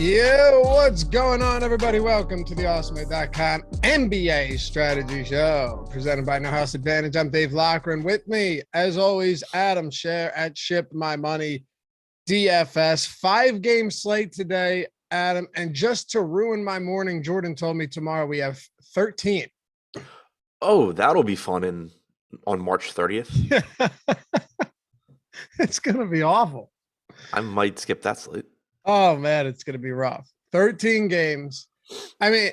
Yo, what's going on, everybody? Welcome to the Awesemo.com NBA Strategy Show, presented by No House Advantage. I'm Dave Loughran. With me, as always, Adam Scherer at Ship My Money DFS. 5-game slate today, Adam. And just to ruin my morning, Jordan told me tomorrow we have 13. Oh, that'll be fun on March 30th. It's going to be awful. I might skip that slate. Oh, man, it's going to be rough. 13 games. I mean,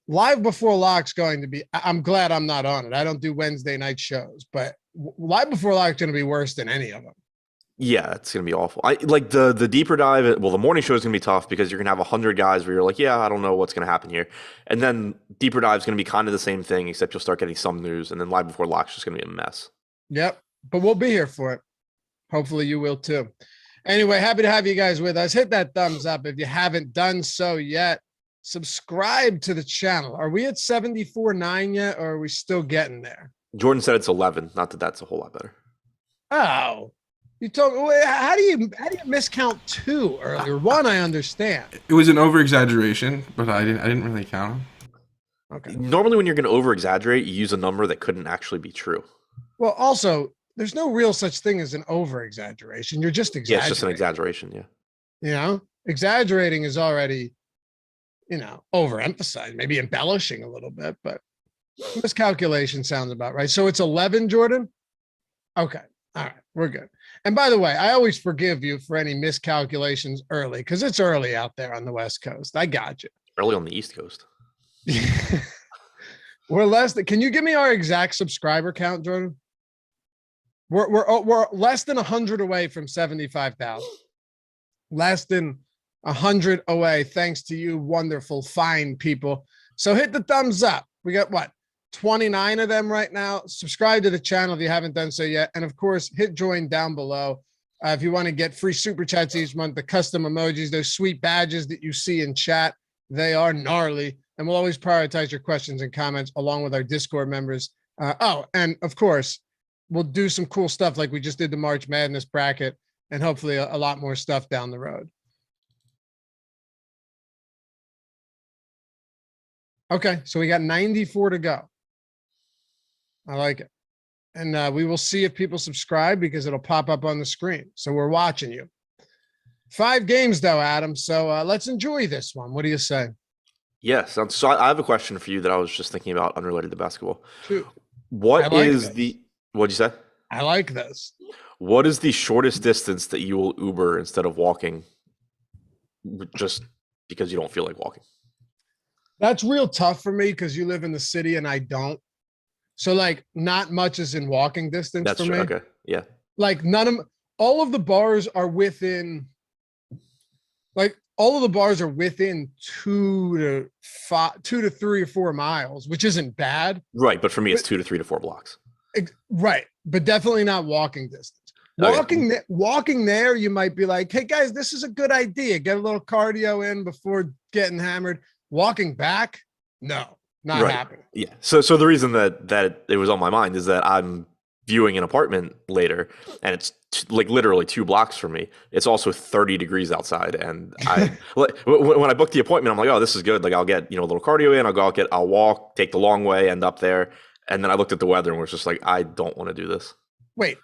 Live Before Lock's going to be – I'm glad I'm not on it. I don't do Wednesday night shows, but Live Before Lock's going to be worse than any of them. Yeah, it's going to be awful. I like the deeper dive. Well, the morning show is going to be tough because you're going to have 100 guys where you're like, yeah, I don't know what's going to happen here. And then deeper dive is going to be kind of the same thing, except you'll start getting some news. And then Live Before Lock's just going to be a mess. Yep, but we'll be here for it. Hopefully you will too. Anyway, happy to have you guys with us. Hit that thumbs up if you haven't done so yet. Subscribe to the channel. Are we at 74.9 yet, or are we still getting there? Jordan said it's 11. Not that that's a whole lot better. Oh, you told me. How do you miscount 2 earlier? 1, I understand. It was an over exaggeration, but I didn't really count them. Okay. Normally, when you're going to over exaggerate, you use a number that couldn't actually be true. Well, also, there's no real such thing as an over-exaggeration. You're just exaggerating. Yeah, it's just an exaggeration, yeah. You know, exaggerating is already, overemphasized, maybe embellishing a little bit, but miscalculation sounds about right. So it's 11, Jordan? Okay. All right. We're good. And by the way, I always forgive you for any miscalculations early because it's early out there on the West Coast. I got you. Early on the East Coast. We're less than, can you give me our exact subscriber count, Jordan? We're less than 100 away from 75,000. Less than 100 away, thanks to you wonderful, fine people. So hit the thumbs up. We got, 29 of them right now. Subscribe to the channel if you haven't done so yet. And, of course, hit join down below if you want to get free super chats each month, the custom emojis, those sweet badges that you see in chat. They are gnarly. And we'll always prioritize your questions and comments along with our Discord members. And, of course, we'll do some cool stuff like we just did the March Madness bracket and hopefully a lot more stuff down the road. Okay, so we got 94 to go. I like it. And we will see if people subscribe because it'll pop up on the screen. So we're watching you. 5 games, though, Adam. So let's enjoy this one. What do you say? Yes. So I have a question for you that I was just thinking about unrelated to basketball. Shoot. What'd you say? I like this. What is the shortest distance that you will Uber instead of walking just because you don't feel like walking? That's real tough for me because you live in the city and I don't. So not much is in walking distance for me. Okay. Yeah. All of the bars are within, all of the bars are within 2 to 3 or 4 miles, which isn't bad. Right. But for me, it's 2 to 3 to 4 blocks. Right. But definitely not walking distance. Walking there, you might be like, hey guys, this is a good idea. Get a little cardio in before getting hammered. Walking back, no, not happening. Yeah. So the reason that it was on my mind is that I'm viewing an apartment later, and it's literally 2 blocks from me. It's also 30 degrees outside, and when I booked the appointment, I'm like, oh, this is good. I'll get a little cardio in. I'll walk, take the long way, end up there, and then I looked at the weather and was just like, I don't want to do this. Wait,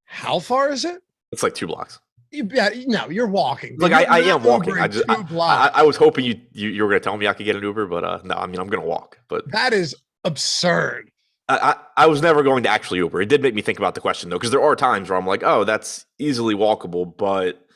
how far is it? It's 2 blocks. Yeah, no, you're walking. I am walking. I was hoping you were going to tell me I could get an Uber, but no, I'm going to walk. But that is absurd. I was never going to actually Uber. It did make me think about the question though, because there are times where I'm like, oh, that's easily walkable, but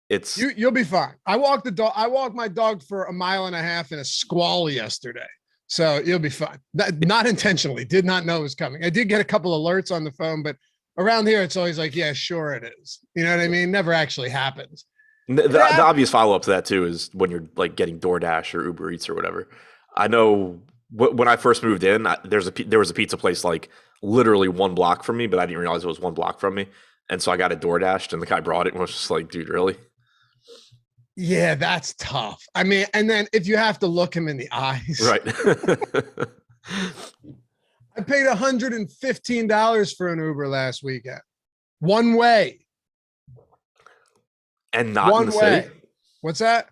it's you'll be fine. I walked my dog for 1.5 miles in a squall yesterday, so you'll be fine. Not intentionally. Did not know it was coming. I did get a couple alerts on the phone, but around here, it's always like, yeah, sure it is. You know what I mean? Never actually happens. The obvious follow-up to that, too, is when you're getting DoorDash or Uber Eats or whatever. I know when I first moved in, there was a pizza place literally 1 block from me, but I didn't realize it was 1 block from me. And so I got it DoorDashed, and the guy brought it and was just like, dude, really? Yeah, that's tough. I mean, and then if you have to look him in the eyes. Right. I paid $115 for an Uber last weekend. One way. And not in the city? What's that?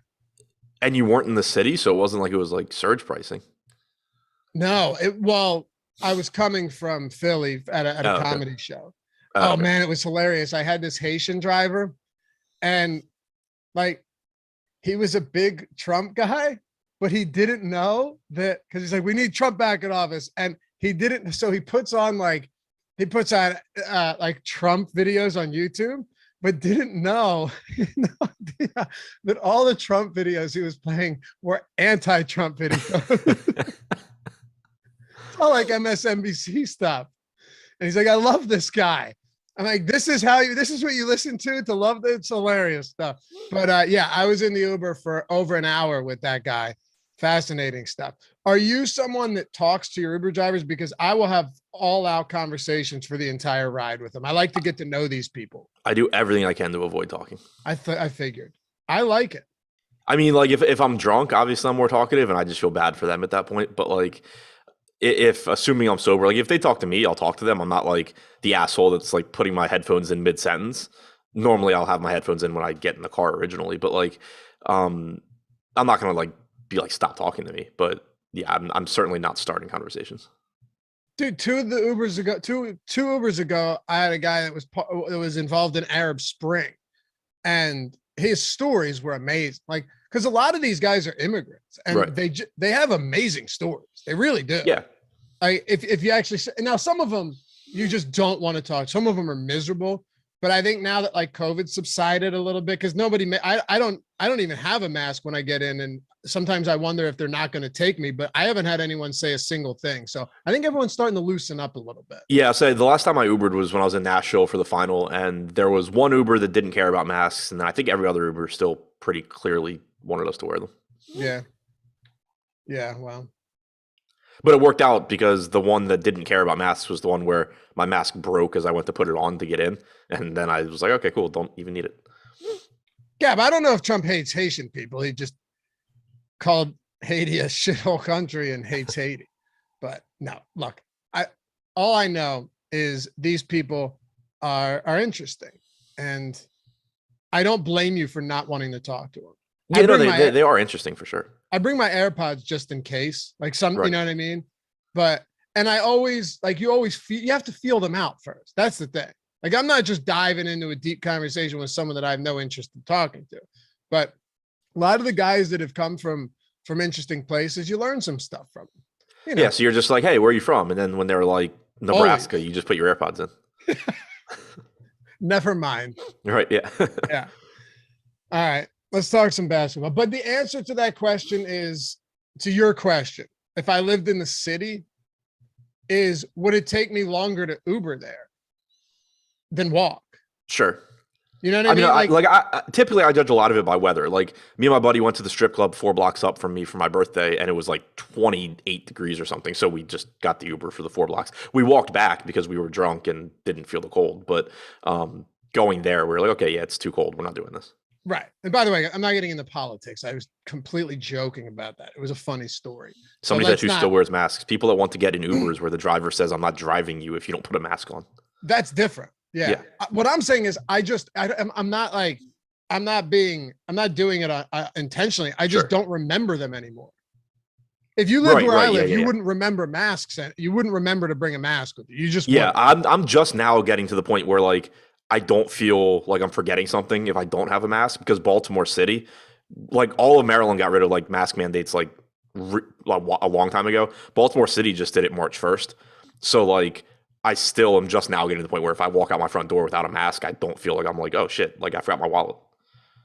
And you weren't in the city, so it wasn't like it was like surge pricing. No, well, I was coming from Philly at a Okay. comedy show. Oh, Oh okay. man, it was hilarious. I had this Haitian driver, and like he was a big Trump guy, but he didn't know that because he's like, we need Trump back in office, and he didn't. So he puts on like Trump videos on YouTube, but didn't know, no idea that all the Trump videos he was playing were anti-Trump videos. It's all like MSNBC stuff. And he's like, I love this guy. I'm like, this is what you listen to love this. It's hilarious stuff. But yeah, I was in the Uber for over an hour with that guy. Fascinating stuff. Are you someone that talks to your Uber drivers? Because I will have all out conversations for the entire ride with them. I like to get to know these people. I do everything I can to avoid talking. I figured. I like it. I mean, like if I'm drunk, obviously I'm more talkative and I just feel bad for them at that point. But like if assuming I'm sober, like if they talk to me, I'll talk to them. I'm not like the asshole that's like putting my headphones in mid-sentence. Normally I'll have my headphones in when I get in the car originally, but like I'm not gonna like be like stop talking to me. But yeah, I'm certainly not starting conversations. Dude, two Ubers ago, I had a guy that was involved in Arab Spring, and his stories were amazing. Like, because a lot of these guys are immigrants, and Right. they have amazing stories. They really do. Yeah. Like, if you actually now, some of them you just don't want to talk. Some of them are miserable. But I think now that like COVID subsided a little bit, because I don't even have a mask when I get in, and sometimes I wonder if they're not going to take me. But I haven't had anyone say a single thing, so I think everyone's starting to loosen up a little bit. Yeah, so the last time I Ubered was when I was in Nashville for the final, and there was one Uber that didn't care about masks, and then I think every other Uber still pretty clearly wanted us to wear them. Yeah. Well. But it worked out because the one that didn't care about masks was the one where my mask broke as I went to put it on to get in. And then I was like, okay, cool. Don't even need it. Yeah, but I don't know if Trump hates Haitian people. He just called Haiti a shithole country and hates Haiti. But no, look, all I know is these people are interesting. And I don't blame you for not wanting to talk to them. Yeah, no, they are interesting for sure. I bring my AirPods just in case, like you Right. know what I mean? And I always, like, you have to feel them out first. That's the thing. Like, I'm not just diving into a deep conversation with someone that I have no interest in talking to, but a lot of the guys that have come from interesting places, you learn some stuff from them. You know? Yeah, so you're just like, hey, where are you from? And then when they're like Nebraska, Always. you just put your AirPods in. Never mind. Right, yeah. Yeah. All right. Let's talk some basketball. But the answer to that question is, to your question, if I lived in the city, would it take me longer to Uber there than walk? Sure. You know what I mean? I typically I judge a lot of it by weather. Like me and my buddy went to the strip club 4 blocks up from me for my birthday, and it was like 28 degrees or something. So we just got the Uber for the 4 blocks. We walked back because we were drunk and didn't feel the cold. But going there, we were like, okay, yeah, it's too cold. We're not doing this. Right. And by the way, I'm not getting into politics. I was completely joking about that. It was a funny story. Somebody that still wears masks. People that want to get in Ubers where the driver says, I'm not driving you if you don't put a mask on. That's different. Yeah. What I'm saying is I'm not doing it intentionally. I just don't remember them anymore. If you lived where I live, you wouldn't remember masks, and you wouldn't remember to bring a mask with you. You just wouldn't. I'm just now getting to the point where like I don't feel like I'm forgetting something if I don't have a mask, because Baltimore City, like all of Maryland got rid of like mask mandates like a long time ago. Baltimore City just did it March 1st. So like I still am just now getting to the point where if I walk out my front door without a mask, I don't feel like I'm like, oh shit, like I forgot my wallet.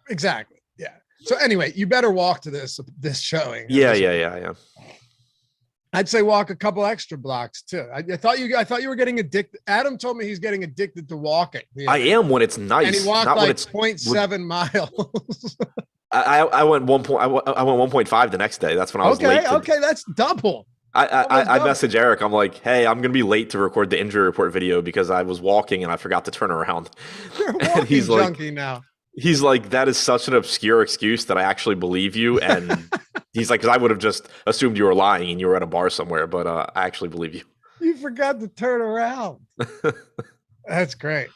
Exactly. Yeah. So anyway, you better walk to this showing. Yeah. I'd say walk a couple extra blocks too. I thought you were getting addicted. Adam told me he's getting addicted to walking. I am when it's nice. And he walked not like when it's 0.7 miles. I went 1.5 the next day. That's when I was late. Okay, that's double. I messaged Eric. I'm like, hey, I'm gonna be late to record the injury report video because I was walking and I forgot to turn around. You're a walking he's junkie now. He's like, that is such an obscure excuse that I actually believe you. And he's like, because I would have just assumed you were lying and you were at a bar somewhere, but I actually believe you. You forgot to turn around. That's great.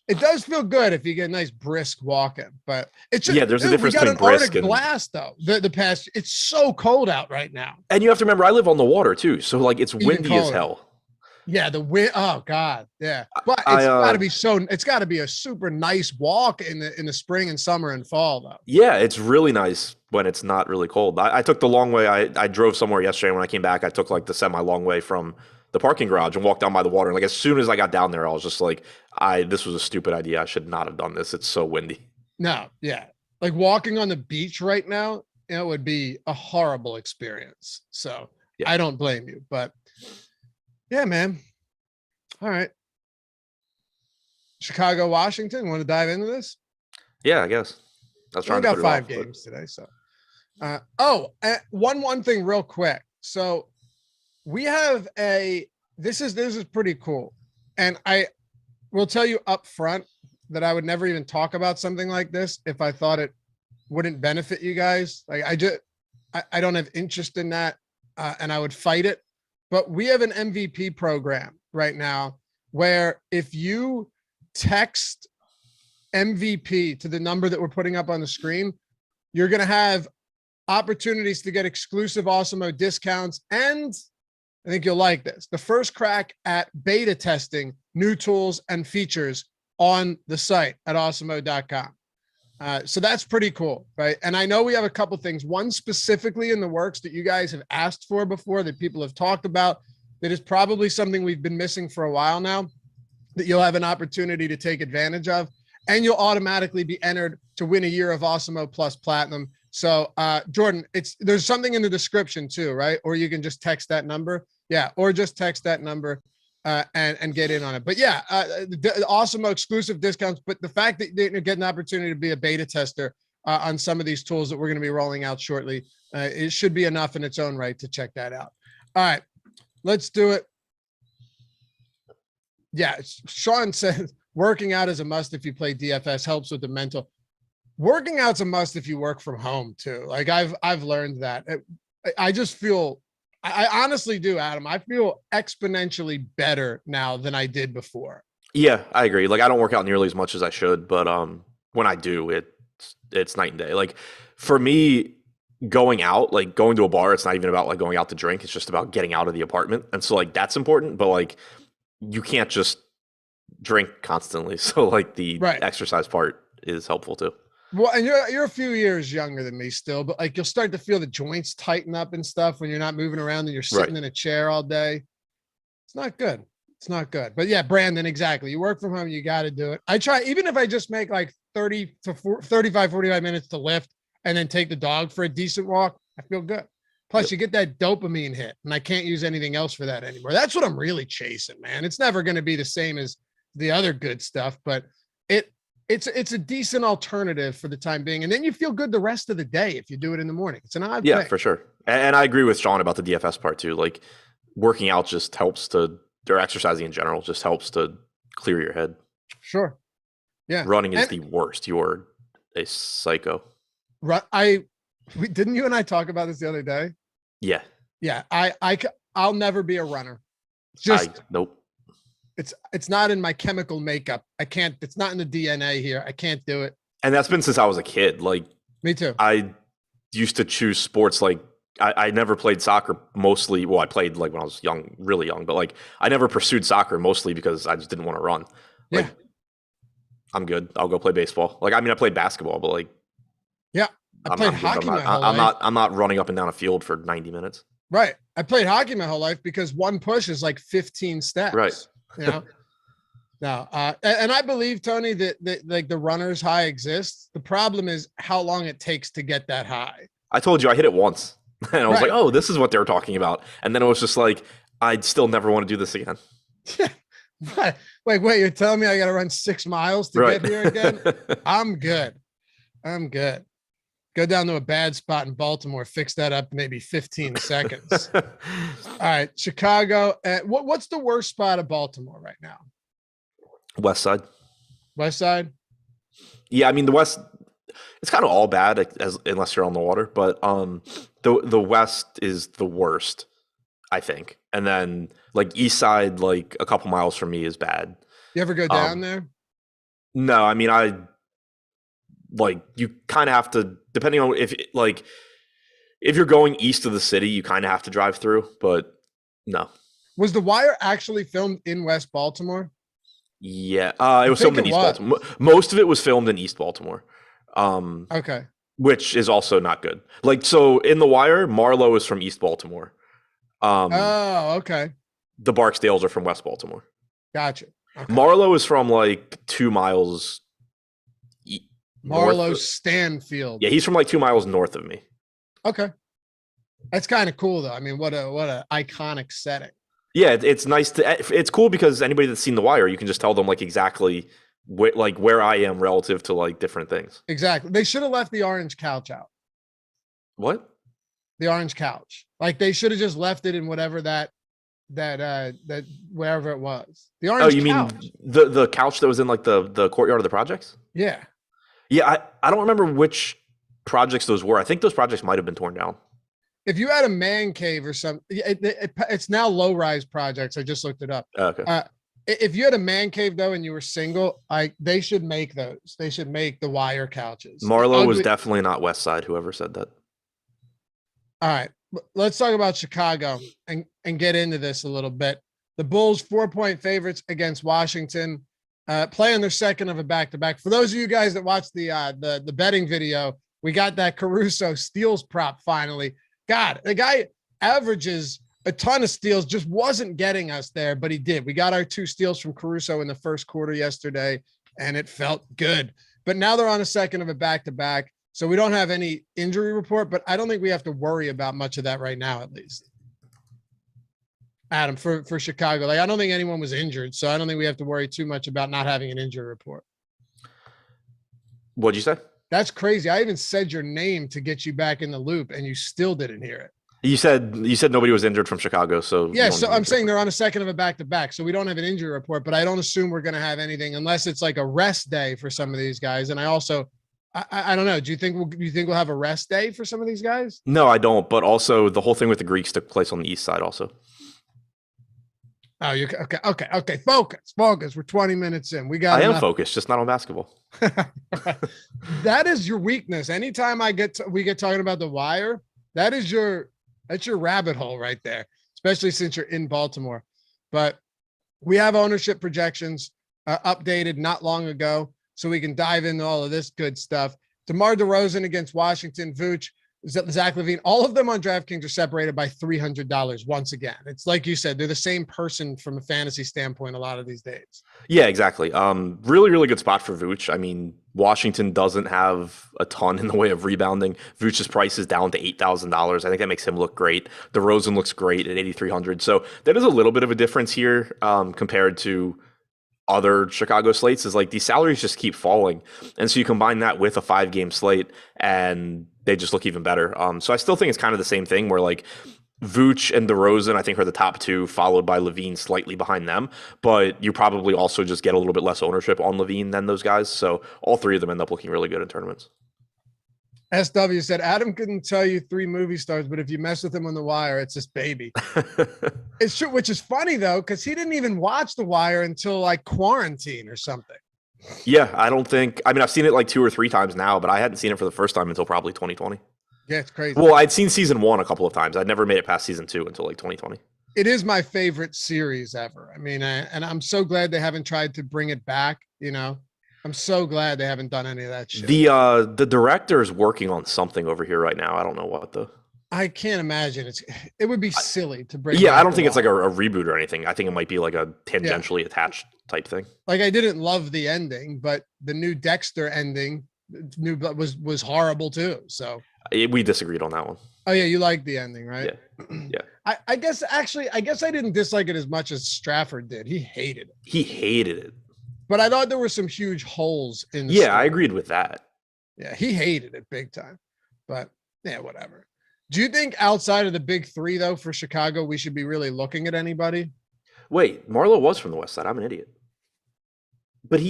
It does feel good if you get a nice brisk walk-in, but it's just, Yeah, there's a difference we got between an brisk Arctic and blast though. The past, it's so cold out right now. and you have to remember I live on the water too, so like it's Even windy as colder. hell. Yeah, the wind. Oh God, yeah. But I it's got to be so. It's got to be a super nice walk in the spring and summer and fall though. Yeah, it's really nice when it's not really cold. I took the long way. I drove somewhere yesterday. When I came back, I took like the semi long way from the parking garage and walked down by the water. And like as soon as I got down there, I was just like, this was a stupid idea. I should not have done this. It's so windy. No, yeah. Like walking on the beach right now, it would be a horrible experience. So Yeah. I don't blame you, but yeah, man. All right. Chicago, Washington. Want to dive into this? Yeah, I guess. I was We only trying to got put it 5 off, but- games today. So, one thing real quick. So we have this is pretty cool. And I will tell you up front that I would never even talk about something like this if I thought it wouldn't benefit you guys. Like I don't have interest in that. And I would fight it, but we have an MVP program right now where if you text MVP to the number that we're putting up on the screen, you're going to have opportunities to get exclusive Awesemo discounts. And I think you'll like this. The first crack at beta testing new tools and features on the site at awesemo.com. So that's pretty cool, right? And I know we have a couple things, one specifically in the works that you guys have asked for before, that people have talked about, that is probably something we've been missing for a while now, that you'll have an opportunity to take advantage of, and you'll automatically be entered to win a year of Awesemo Plus Platinum. So Jordan, there's something in the description too, right? Or you can just text that number. Yeah, or just text that number and get in on it. But yeah, the Awesemo exclusive discounts, but the fact that you get an opportunity to be a beta tester on some of these tools that we're going to be rolling out shortly, it should be enough in its own right to check that out. All right, let's do it. Yeah, Sean said working out is a must if you play DFS, helps with the mental. Working out's a must if you work from home too. Like I've learned that. I just feel, I honestly do, Adam. I feel exponentially better now than I did before. Yeah, I agree. Like I don't work out nearly as much as I should, but when I do, it's night and day. Like for me, going out, like going to a bar, it's not even about like going out to drink. It's just about getting out of the apartment. And so like that's important, but like you can't just drink constantly. So like the exercise part is helpful too. Well, and you're a few years younger than me still, but like you'll start to feel the joints tighten up and stuff when you're not moving around and you're sitting in a chair all day. It's not good. It's not good. But yeah, Brandon, exactly. You work from home, you got to do it. I try, even if I just make like 35, 45 minutes to lift and then take the dog for a decent walk, I feel good. Plus you get that dopamine hit, and I can't use anything else for that anymore. That's what I'm really chasing, man. It's never going to be the same as the other good stuff, but it's a decent alternative for the time being. And then you feel good the rest of the day if you do it in the morning. It's an odd thing. For sure. And I agree with Sean about the DFS part too. Like working out just helps or exercising in general just helps to clear your head. Sure. Yeah. Running is the worst. You're a psycho. Didn't you and I talk about this the other day? Yeah. Yeah. I'll never be a runner. Nope. It's not in my chemical makeup. I can't, it's not in the DNA here. I can't do it. And that's been since I was a kid. Like me too. I used to choose sports. Like I never played soccer mostly. Well, I played like when I was young, really young, but like I never pursued soccer mostly because I just didn't want to run. Like, yeah. I'm good. I'll go play baseball. Like, I mean, I played basketball, but like, yeah, I played hockey my whole life. I'm not running up and down a field for 90 minutes. Right. I played hockey my whole life because one push is like 15 steps. Right. You know, no. And I believe, Tony, that like the runner's high exists. The problem is how long it takes to get that high. I told you I hit it once and I was like, oh, this is what they were talking about. And then it was just like, I'd still never want to do this again. Wait, you're telling me I got to run 6 miles to get here again? I'm good. Go down to a bad spot in Baltimore, fix that up in maybe 15 seconds. All right, Chicago. What's the worst spot of Baltimore right now? West side. West side? Yeah, I mean, the West, it's kind of all bad unless you're on the water. But the West is the worst, I think. And then like East side, like a couple miles from me is bad. You ever go down there? No, I mean, you kind of have to, depending on if you're going east of the city, you kind of have to drive through, but no. Was The Wire actually filmed in West Baltimore? Yeah, it was think filmed in it East was. Baltimore. Most of it was filmed in East Baltimore, Okay. which is also not good. Like, so in The Wire, Marlowe is from East Baltimore. Oh, okay. The Barksdales are from West Baltimore. Gotcha. Okay. Marlowe is from like 2 miles Marlowe north. Stanfield. Yeah, he's from like 2 miles north of me. Okay. That's kind of cool though. I mean, what a iconic setting. Yeah, it's nice it's cool because anybody that's seen The Wire, you can just tell them like exactly where I am relative to like different things. Exactly. They should have left the orange couch out. What? The orange couch. Like they should have just left it in whatever that wherever it was. The orange couch. Mean the couch that was in like the courtyard of the projects? Yeah. Yeah, I don't remember which projects those were. I think those projects might have been torn down. If you had a man cave or something, it's now low-rise projects. I just looked it up. Okay. If you had a man cave though, and you were single, they should make those. They should make the Wire couches. Marlowe was definitely not West Side. Whoever said that. All right, let's talk about Chicago and get into this a little bit. The Bulls 4-point favorites against Washington, playing their second of a back-to-back. For those of you guys that watched the betting video, we got that Caruso steals prop finally. God, the guy averages a ton of steals, just wasn't getting us there, but he did. We got our 2 steals from Caruso in the first quarter yesterday, and it felt good. But now they're on a second of a back-to-back, so we don't have any injury report, but I don't think we have to worry about much of that right now, at least. Adam, for Chicago, I don't think anyone was injured, so I don't think we have to worry too much about not having an injury report. What'd you say? That's crazy. I even said your name to get you back in the loop, and you still didn't hear it. You said nobody was injured from Chicago, so yeah. So I'm saying they're on a second of a back-to-back, so we don't have an injury report. But I don't assume we're going to have anything unless it's like a rest day for some of these guys. And I also, I don't know. Do you think we'll have a rest day for some of these guys? No, I don't. But also, the whole thing with the Greeks took place on the east side, also. Oh, you okay? Focus. We're 20 minutes in. I am focused, just not on basketball. That is your weakness. Anytime we get talking about the Wire, that's your rabbit hole right there, especially since you're in Baltimore. But we have ownership projections updated not long ago, so we can dive into all of this good stuff. DeMar DeRozan against Washington, Vooch, Zach LaVine, all of them on DraftKings are separated by $300 once again. It's like you said, they're the same person from a fantasy standpoint a lot of these days. Yeah, exactly. Really, really good spot for Vooch. I mean, Washington doesn't have a ton in the way of rebounding. Vooch's price is down to $8,000. I think that makes him look great. DeRozan looks great at $8,300. So that is a little bit of a difference here compared to other Chicago slates. Is like these salaries just keep falling. And so you combine that with a 5-game slate and they just look even better. So I still think it's kind of the same thing where like Vooch and DeRozan, I think, are the top 2, followed by LaVine slightly behind them. But you probably also just get a little bit less ownership on LaVine than those guys. So all 3 of them end up looking really good in tournaments. SW said, Adam couldn't tell you 3 movie stars, but if you mess with him on The Wire, it's this baby. It's true, which is funny, though, because he didn't even watch The Wire until like quarantine or something. Yeah, I've seen it like 2 or 3 times now, but I hadn't seen it for the first time until probably 2020. Yeah, it's crazy. Well, I'd seen season 1 a couple of times. I'd never made it past season 2 until like 2020. It is my favorite series ever. I mean, and I'm so glad they haven't tried to bring it back. You know, I'm so glad they haven't done any of that shit. The director is working on something over here right now. I don't know what though. I can't imagine it would be silly to bring. Yeah, I don't think it's like a reboot or anything. I think it might be like a tangentially attached type thing. Like I didn't love the ending, but the new Dexter ending was horrible too. So we disagreed on that one. Oh yeah, you liked the ending, right? Yeah. I guess I didn't dislike it as much as Strafford did. He hated it. But I thought there were some huge holes in the story. I agreed with that. Yeah, he hated it big time. But yeah, whatever. Do you think outside of the big 3, though, for Chicago, we should be really looking at anybody? Wait, Marlowe was from the West Side. I'm an idiot. But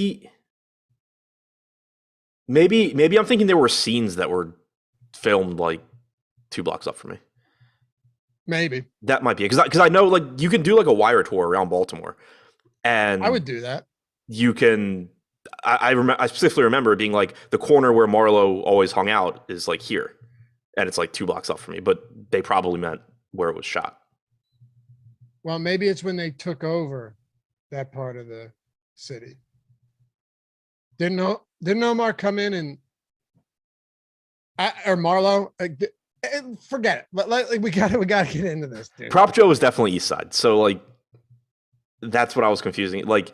maybe I'm thinking there were scenes that were filmed like 2 blocks up from me. Maybe. That might be because I know like you can do like a Wire tour around Baltimore. And I would do that. You can I specifically remember it being like the corner where Marlowe always hung out is like here, and it's like 2 blocks up for me. But they probably meant where it was shot. Well, maybe it's when they took over that part of the city. Didn't Omar come in and or Marlowe? Forget it. But like, we got to get into this, dude. Prop Joe was definitely East Side, so like that's what I was confusing. Like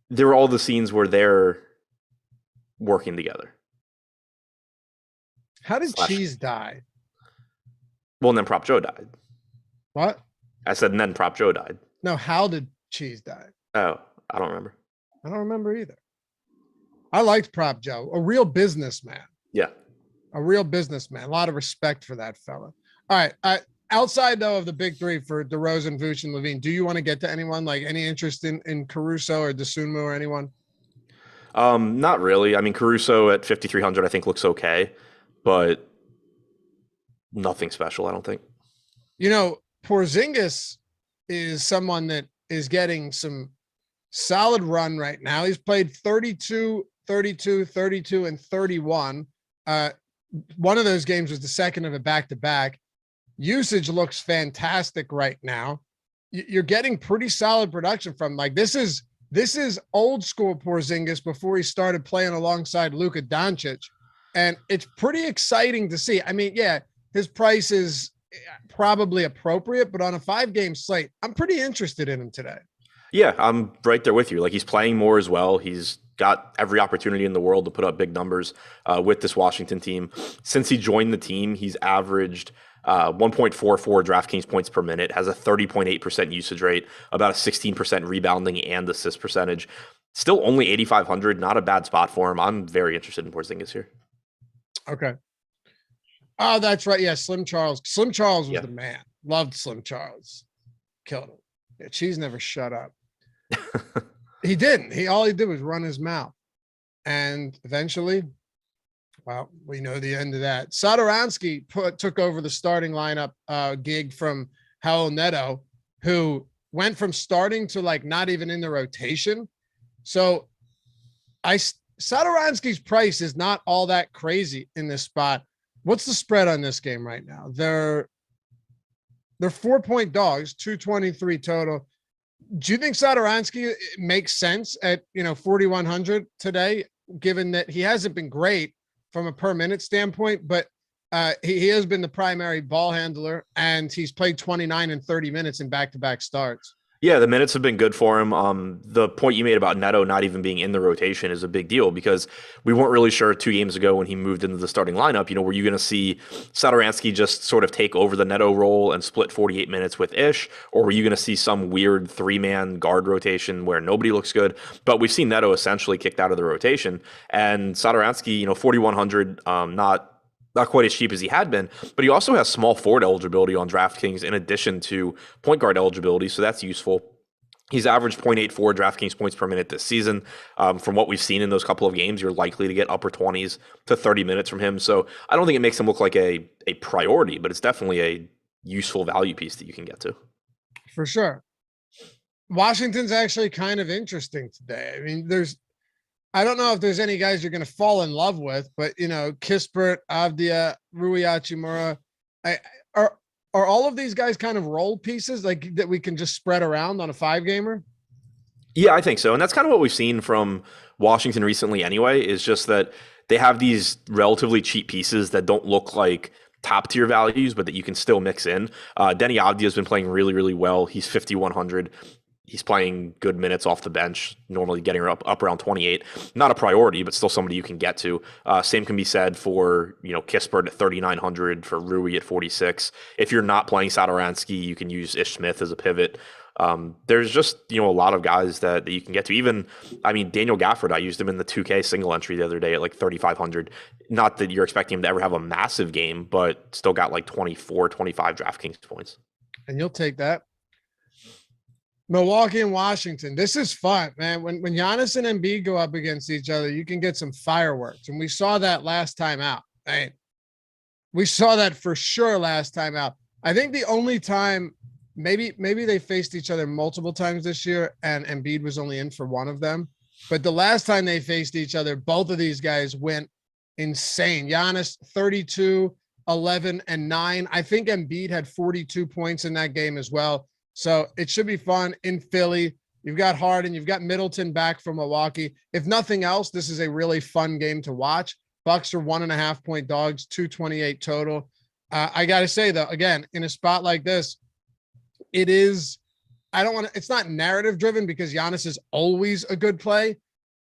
there were all the scenes where they're working together. How did Cheese die? Well, and then Prop Joe died. What? I said, and then Prop Joe died. No, how did Cheese die? Oh, I don't remember. I don't remember either. I liked Prop Joe, a real businessman. Yeah. A real businessman. A lot of respect for that fella. All right. Outside, though, of the big three for DeRozan, Vooch, and Levine, do you want to get to anyone? Like any interest in Caruso or DeSunmu or anyone? Not really. I mean, Caruso at 5,300, I think looks okay, but nothing special, I don't think. You know, Porzingis is someone that is getting some solid run right now. He's played 32, 32, 32, and 31. One of those games was the second of a back-to-back. Usage looks fantastic right now. You're getting pretty solid production from like this is old school Porzingis before he started playing alongside Luka Doncic, and it's pretty exciting to see. I mean, yeah, his price is probably appropriate, but on a 5-game slate, I'm pretty interested in him today. Yeah, I'm right there with you. Like he's playing more as well. He's got every opportunity in the world to put up big numbers with this Washington team. Since he joined the team, he's averaged 1.44 DraftKings points per minute, has a 30.8% usage rate, about a 16% rebounding and assist percentage. Still only 8,500, not a bad spot for him. I'm very interested in Porzingis here. Okay. Oh, that's right. Yeah, Slim Charles. Slim Charles was the man. Loved Slim Charles. Killed him. Yeah, Cheese never shut up. He didn't. All he did was run his mouth. And eventually, well, we know the end of that. Satoransky took over the starting lineup gig from Raul Neto, who went from starting to like not even in the rotation. So Satoransky's price is not all that crazy in this spot. What's the spread on this game right now? They're 4-point dogs, 223 total. Do you think Satoransky makes sense at 4,100 today, given that he hasn't been great from a per minute standpoint, but he has been the primary ball handler and he's played 29 and 30 minutes in back-to-back starts? Yeah, the minutes have been good for him. The point you made about Neto not even being in the rotation is a big deal because we weren't really sure 2 games ago when he moved into the starting lineup. Were you going to see Satoransky just sort of take over the Neto role and split 48 minutes with Ish, or were you going to see some weird 3-man guard rotation where nobody looks good? But we've seen Neto essentially kicked out of the rotation, and Satoransky, 4,100, not quite as cheap as he had been, but he also has small forward eligibility on DraftKings in addition to point guard eligibility, so that's useful. He's averaged 0.84 DraftKings points per minute this season. From what we've seen in those couple of games, you're likely to get upper 20s to 30 minutes from him. So I don't think it makes him look like a priority, but it's definitely a useful value piece that you can get to. For sure. Washington's actually kind of interesting today. I mean, I don't know if there's any guys you're going to fall in love with, but Kispert, Avdia, Rui Hachimura, are all of these guys kind of role pieces like that we can just spread around on a 5-gamer? Yeah, I think so. And that's kind of what we've seen from Washington recently anyway, is just that they have these relatively cheap pieces that don't look like top tier values, but that you can still mix in. Denny Avdia has been playing really, really well. He's 5,100. He's playing good minutes off the bench, normally getting up around 28. Not a priority, but still somebody you can get to. Same can be said for Kispert at 3,900, for Rui at 46. If you're not playing Satoransky, you can use Ish Smith as a pivot. There's just a lot of guys that you can get to. Even, Daniel Gafford, I used him in the 2K single entry the other day at like 3,500. Not that you're expecting him to ever have a massive game, but still got like 24, 25 DraftKings points. And you'll take that. Milwaukee and Washington. This is fun, man. When Giannis and Embiid go up against each other, you can get some fireworks. And we saw that last time out. Right? We saw that for sure last time out. I think the only time maybe they faced each other multiple times this year and Embiid was only in for one of them. But the last time they faced each other, both of these guys went insane. Giannis 32, 11, and 9. I think Embiid had 42 points in that game as well. So it should be fun in Philly. You've got Harden, you've got Middleton back from Milwaukee. If nothing else, this is a really fun game to watch. Bucks are 1.5 point dogs, 228 total. I got to say though, again, in a spot like this, it is, it's not narrative driven because Giannis is always a good play,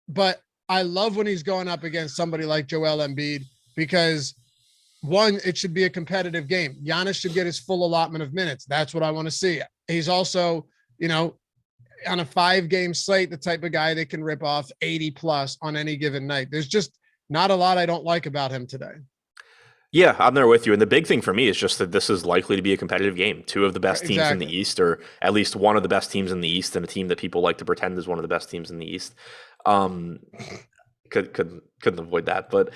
but I love when he's going up against somebody like Joel Embiid because one, it should be a competitive game. Giannis should get his full allotment of minutes. That's what I want to see. He's also, on a 5-game slate, the type of guy that can rip off 80 plus on any given night. There's just not a lot I don't like about him today. Yeah, I'm there with you. And the big thing for me is just that this is likely to be a competitive game. Two of the best teams in the East, or at least one of the best teams in the East, and a team that people like to pretend is one of the best teams in the East. Couldn't avoid that, but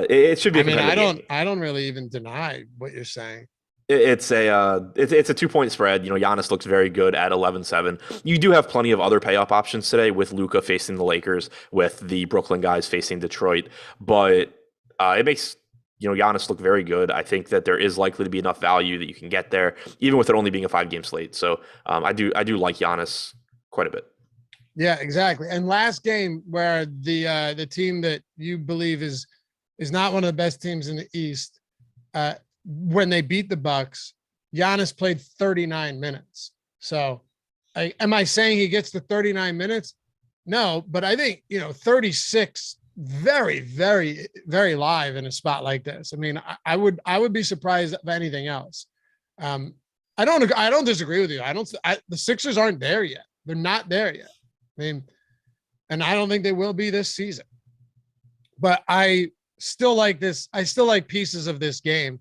it should be. I don't really even deny what you're saying. It's a 2-point spread. Giannis looks very good at 11-7. You do have plenty of other payoff options today with Luka facing the Lakers, with the Brooklyn guys facing Detroit, but it makes Giannis look very good. I think that there is likely to be enough value that you can get there, even with it only being a 5-game slate. So I do like Giannis quite a bit. Yeah, exactly. And last game where the team that you believe is not one of the best teams in the East, when they beat the Bucks, Giannis played 39 minutes. So am I saying he gets to 39 minutes? No, but I think, 36, very, very, very live in a spot like this. I mean, I would be surprised if anything else. I don't disagree with you. The Sixers aren't there yet. They're not there yet. I mean, and I don't think they will be this season, but I still like this. I still like pieces of this game.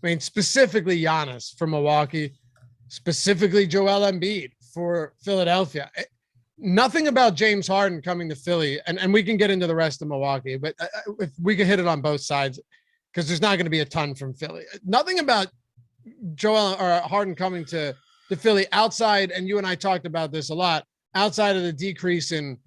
I mean, specifically Giannis for Milwaukee, specifically Joel Embiid for Philadelphia. Nothing about James Harden coming to Philly, and we can get into the rest of Milwaukee, but if we can hit it on both sides, because there's not going to be a ton from Philly. Nothing about Joel or Harden coming to Philly outside, and you and I talked about this a lot, outside of the decrease in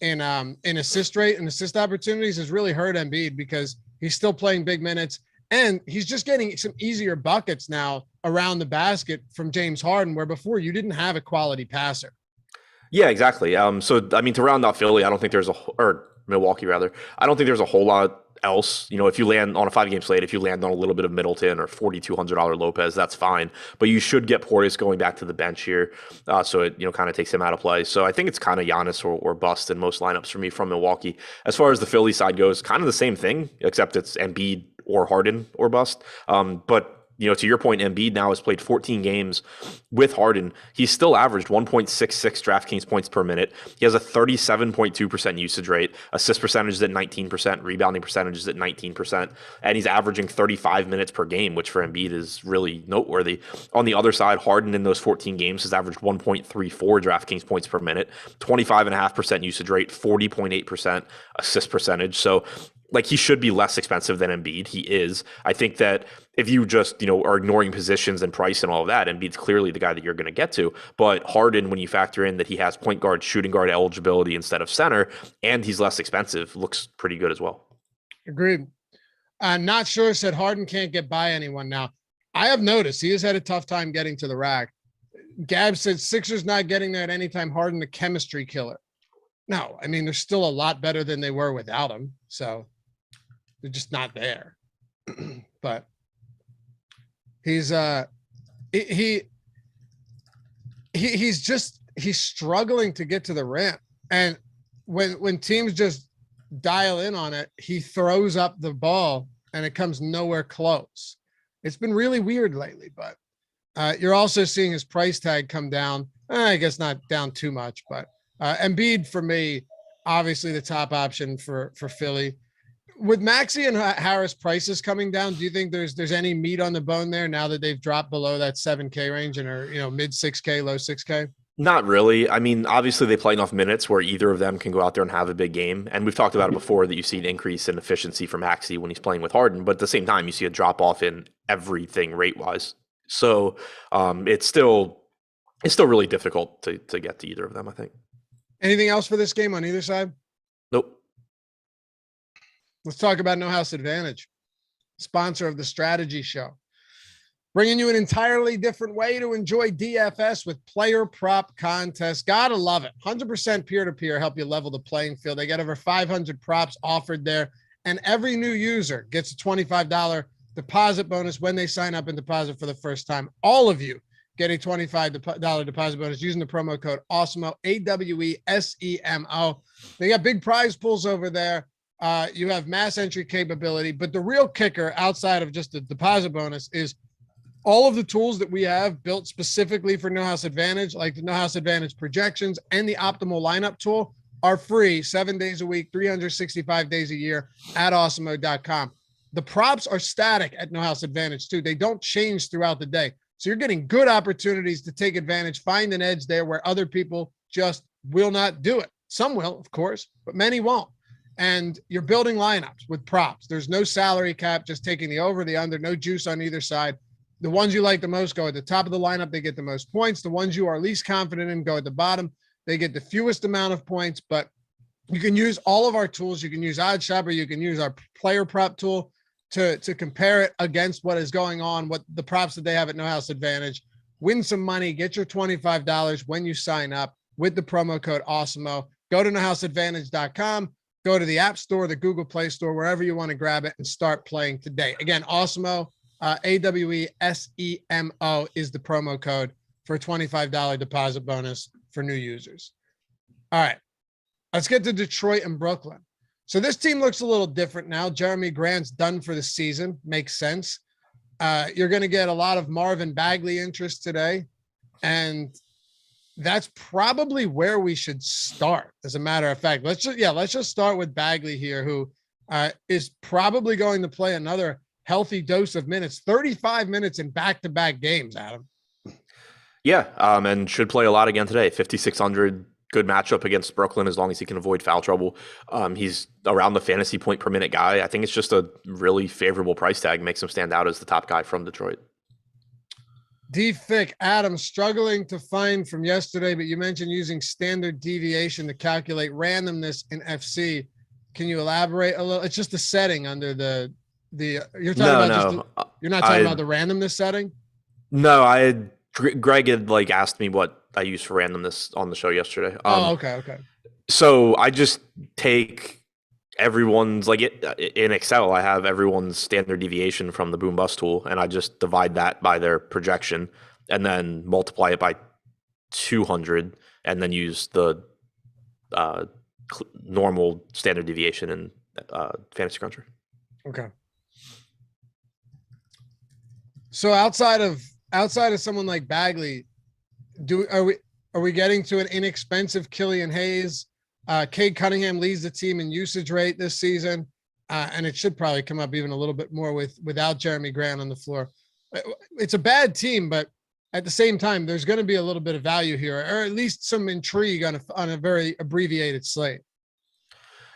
assist rate and assist opportunities has really hurt Embiid because he's still playing big minutes. And he's just getting some easier buckets now around the basket from James Harden, where before you didn't have a quality passer. Yeah, exactly. So, I mean, to round out Philly, or Milwaukee rather, I don't think there's a whole lot else. If you land on a 5-game slate, if you land on a little bit of Middleton or $4,200 Lopez, that's fine. But you should get Portis going back to the bench here. So it, kind of takes him out of play. So I think it's kind of Giannis or bust in most lineups for me from Milwaukee. As far as the Philly side goes, kind of the same thing, except it's Embiid or Harden or bust. But to your point, Embiid now has played 14 games with Harden. He's still averaged 1.66 DraftKings points per minute. He has a 37.2% usage rate, assist percentage is at 19%, rebounding percentage is at 19%, and he's averaging 35 minutes per game, which for Embiid is really noteworthy. On the other side, Harden in those 14 games has averaged 1.34 DraftKings points per minute, 25.5% usage rate, 40.8% assist percentage. So he should be less expensive than Embiid. He is. I think that if you just, are ignoring positions and price and all of that, Embiid's clearly the guy that you're going to get to. But Harden, when you factor in that he has point guard, shooting guard eligibility instead of center, and he's less expensive, looks pretty good as well. Agreed. Not sure said Harden can't get by anyone now. I have noticed he has had a tough time getting to the rack. Gab said Sixers not getting there at any time. Harden, the chemistry killer. No, I mean, they're still a lot better than they were without him. So they're just not there. But he's struggling to get to the rim. And when teams just dial in on it, he throws up the ball and it comes nowhere close. It's been really weird lately, but you're also seeing his price tag come down. I guess not down too much, but Embiid for me, obviously the top option for Philly. With Maxey and Harris prices coming down, do you think there's any meat on the bone there now that they've dropped below that 7K range and are, mid 6K, low 6K? Not really. I mean, obviously they play enough minutes where either of them can go out there and have a big game. And we've talked about it before that you see an increase in efficiency from Maxey when he's playing with Harden, but at the same time, you see a drop off in everything rate wise. So it's still really difficult to get to either of them, I think. Anything else for this game on either side? Let's talk about No House Advantage, sponsor of the Strategy Show. Bringing you an entirely different way to enjoy DFS with player prop contests. Gotta love it. 100% peer-to-peer, help you level the playing field. They got over 500 props offered there, and every new user gets a $25 deposit bonus when they sign up and deposit for the first time. All of you get a $25 deposit bonus using the promo code Awesemo, AWESEMO. They got big prize pools over there. You have mass entry capability, but the real kicker outside of just the deposit bonus is all of the tools that we have built specifically for No House Advantage, like the No House Advantage projections and the optimal lineup tool, are free 7 days a week, 365 days a year at awesemo.com. The props are static at No House Advantage too. They don't change throughout the day. So you're getting good opportunities to take advantage, find an edge there where other people just will not do it. Some will, of course, but many won't. And you're building lineups with props. There's no salary cap, just taking the over, the under, no juice on either side. The ones you like the most go at the top of the lineup. They get the most points. The ones you are least confident in go at the bottom. They get the fewest amount of points, but you can use all of our tools. You can use OddsShopper. You can use our player prop tool to compare it against what is going on, what the props that they have at No House Advantage. Win some money. Get your $25 when you sign up with the promo code Awesemo. Go to nohouseadvantage.com. Go to the App Store, the Google Play Store, wherever you want to grab it and start playing today. Again, Awesemo. AWESEMO is the promo code for a $25 deposit bonus for new users. All right, let's get to Detroit and Brooklyn. So this team looks a little different now. Jeremy Grant's done for the season. Makes sense. You're going to get a lot of Marvin Bagley interest today. And that's probably where we should start. As a matter of fact, let's just start with Bagley here, who is probably going to play another healthy dose of minutes, 35 minutes in back-to-back games, Adam. Yeah, and should play a lot again today. 5,600, good matchup against Brooklyn as long as he can avoid foul trouble. He's around the fantasy point per minute guy. I think it's just a really favorable price tag, makes him stand out as the top guy from Detroit. D-Fick, Adam, struggling to find from yesterday, but you mentioned using standard deviation to calculate randomness in FC. Can you elaborate a little? It's just a setting under you're talking you're not talking about the randomness setting? No, Greg had asked me what I use for randomness on the show yesterday. Okay. So I just take everyone's in Excel, I have everyone's standard deviation from the boom bust tool, and I just divide that by their projection and then multiply it by 200 and then use the normal standard deviation in Fantasy Cruncher. Okay. So outside of someone like Bagley, are we getting to an inexpensive Killian Hayes? Cade Cunningham leads the team in usage rate this season, and it should probably come up even a little bit more without Jeremy Grant on the floor. It's a bad team, but at the same time, there's going to be a little bit of value here, or at least some intrigue on a very abbreviated slate.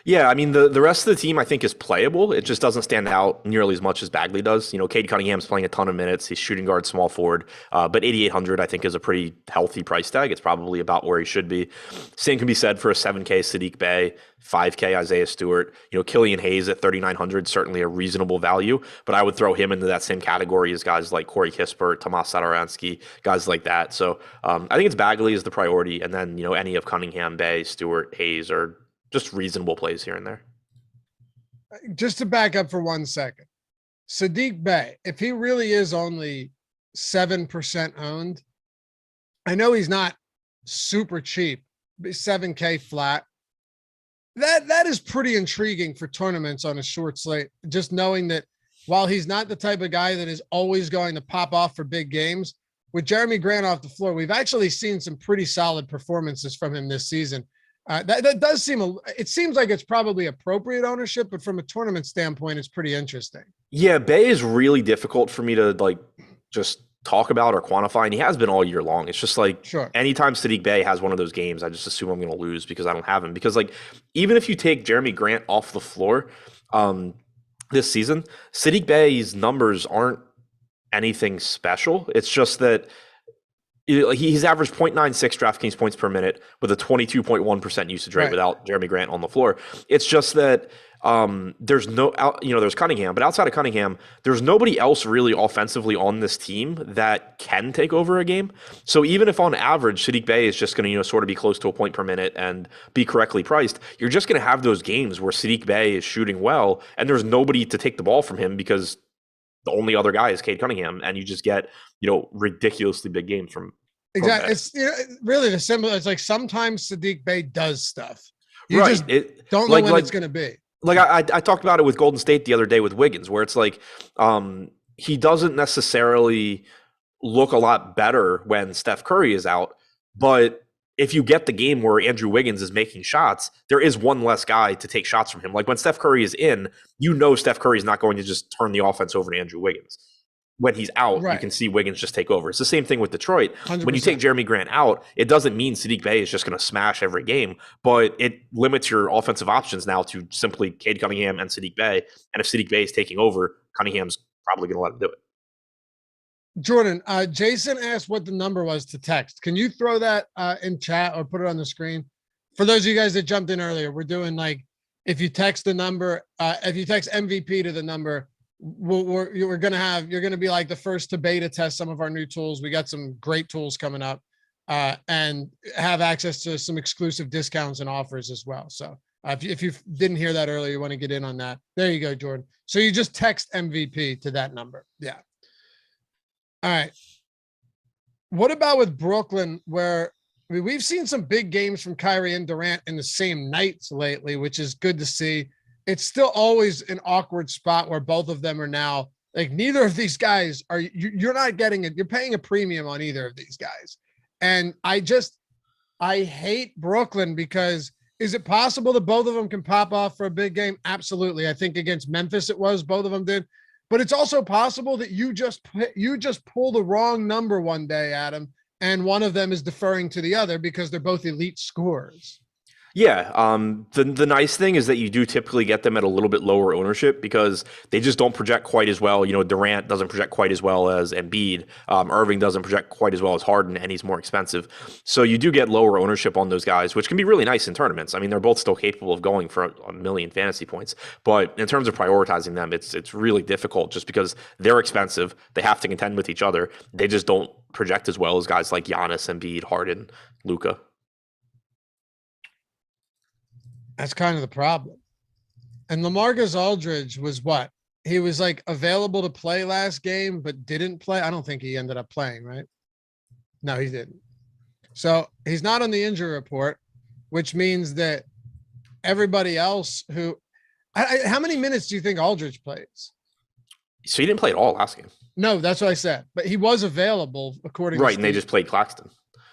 Yeah, I mean, the rest of the team, I think, is playable. It just doesn't stand out nearly as much as Bagley does. Cade Cunningham's playing a ton of minutes. He's shooting guard, small forward. But 8,800, I think, is a pretty healthy price tag. It's probably about where he should be. Same can be said for a 7K Sadiq Bey, 5K Isaiah Stewart. Killian Hayes at 3,900, certainly a reasonable value. But I would throw him into that same category as guys like Corey Kispert, Tomas Satoransky, guys like that. So I think it's Bagley is the priority. And then, any of Cunningham, Bey, Stewart, Hayes are just reasonable plays here and there. Just to back up for 1 second, Sadiq Bey, if he really is only 7% owned, I know he's not super cheap, but 7K flat. That is pretty intriguing for tournaments on a short slate. Just knowing that while he's not the type of guy that is always going to pop off for big games, with Jeremy Grant off the floor, we've actually seen some pretty solid performances from him this season. That does seems like it's probably appropriate ownership, but from a tournament standpoint, it's pretty interesting. Yeah, Bey is really difficult for me to just talk about or quantify, and he has been all year long. It's just sure. Anytime Sadiq Bey has one of those games, I just assume I'm going to lose because I don't have him. Because even if you take Jeremy Grant off the floor this season, Sadiq Bey's numbers aren't anything special. It's just that He's averaged 0.96 DraftKings points per minute with a 22.1% usage rate Right. without Jeremy Grant on the floor. It's just that there's there's Cunningham, but outside of Cunningham, there's nobody else really offensively on this team that can take over a game. So even if on average Sadiq Bey is just going to sort of be close to a point per minute and be correctly priced, you're just going to have those games where Sadiq Bey is shooting well and there's nobody to take the ball from him because the only other guy is Cade Cunningham, and you just get ridiculously big games from Exactly. It's really the simple. It's like sometimes Sadiq Bey does stuff. You right. just don't know when it's going to be. Like I talked about it with Golden State the other day with Wiggins, where it's like he doesn't necessarily look a lot better when Steph Curry is out, but if you get the game where Andrew Wiggins is making shots, there is one less guy to take shots from him. Like when Steph Curry is in, Steph Curry is not going to just turn the offense over to Andrew Wiggins. When he's out, right, you can see Wiggins just take over. It's the same thing with Detroit. 100%. When you take Jeremy Grant out, it doesn't mean Sadiq Bey is just going to smash every game, but it limits your offensive options now to simply Cade Cunningham and Sadiq Bey. And if Sadiq Bey is taking over, Cunningham's probably going to let him do it. Jordan, Jason asked what the number was to text. Can you throw that in chat or put it on the screen? For those of you guys that jumped in earlier, we're doing like, if you text the number, if you text MVP to the number, you're going to be like the first to beta test some of our new tools. We got some great tools coming up and have access to some exclusive discounts and offers as well. So if you didn't hear that earlier, you want to get in on that. There you go, Jordan. So you just text MVP to that number. Yeah. All right. What about with Brooklyn, where we've seen some big games from Kyrie and Durant in the same nights lately, which is good to see. It's still always an awkward spot where both of them are now like, neither of these guys are, you're not getting it. You're paying a premium on either of these guys. And I hate Brooklyn because is it possible that both of them can pop off for a big game? Absolutely. I think against Memphis, both of them did. But it's also possible that you just pull the wrong number one day, Adam, and one of them is deferring to the other because they're both elite scorers. Yeah. The nice thing is that you do typically get them at a little bit lower ownership because they just don't project quite as well. Durant doesn't project quite as well as Embiid. Irving doesn't project quite as well as Harden, and he's more expensive. So you do get lower ownership on those guys, which can be really nice in tournaments. I mean, they're both still capable of going for a million fantasy points. But in terms of prioritizing them, it's really difficult just because they're expensive. They have to contend with each other. They just don't project as well as guys like Giannis, Embiid, Harden, Luka. That's kind of the problem. And LaMarcus Aldridge was what? He was like available to play last game, but didn't play. I don't think he ended up playing, right? No, he didn't. So he's not on the injury report, which means that everybody else who, how many minutes do you think Aldridge plays? So he didn't play at all last game. No, that's what I said. But he was available according right, to and they just played Claxton.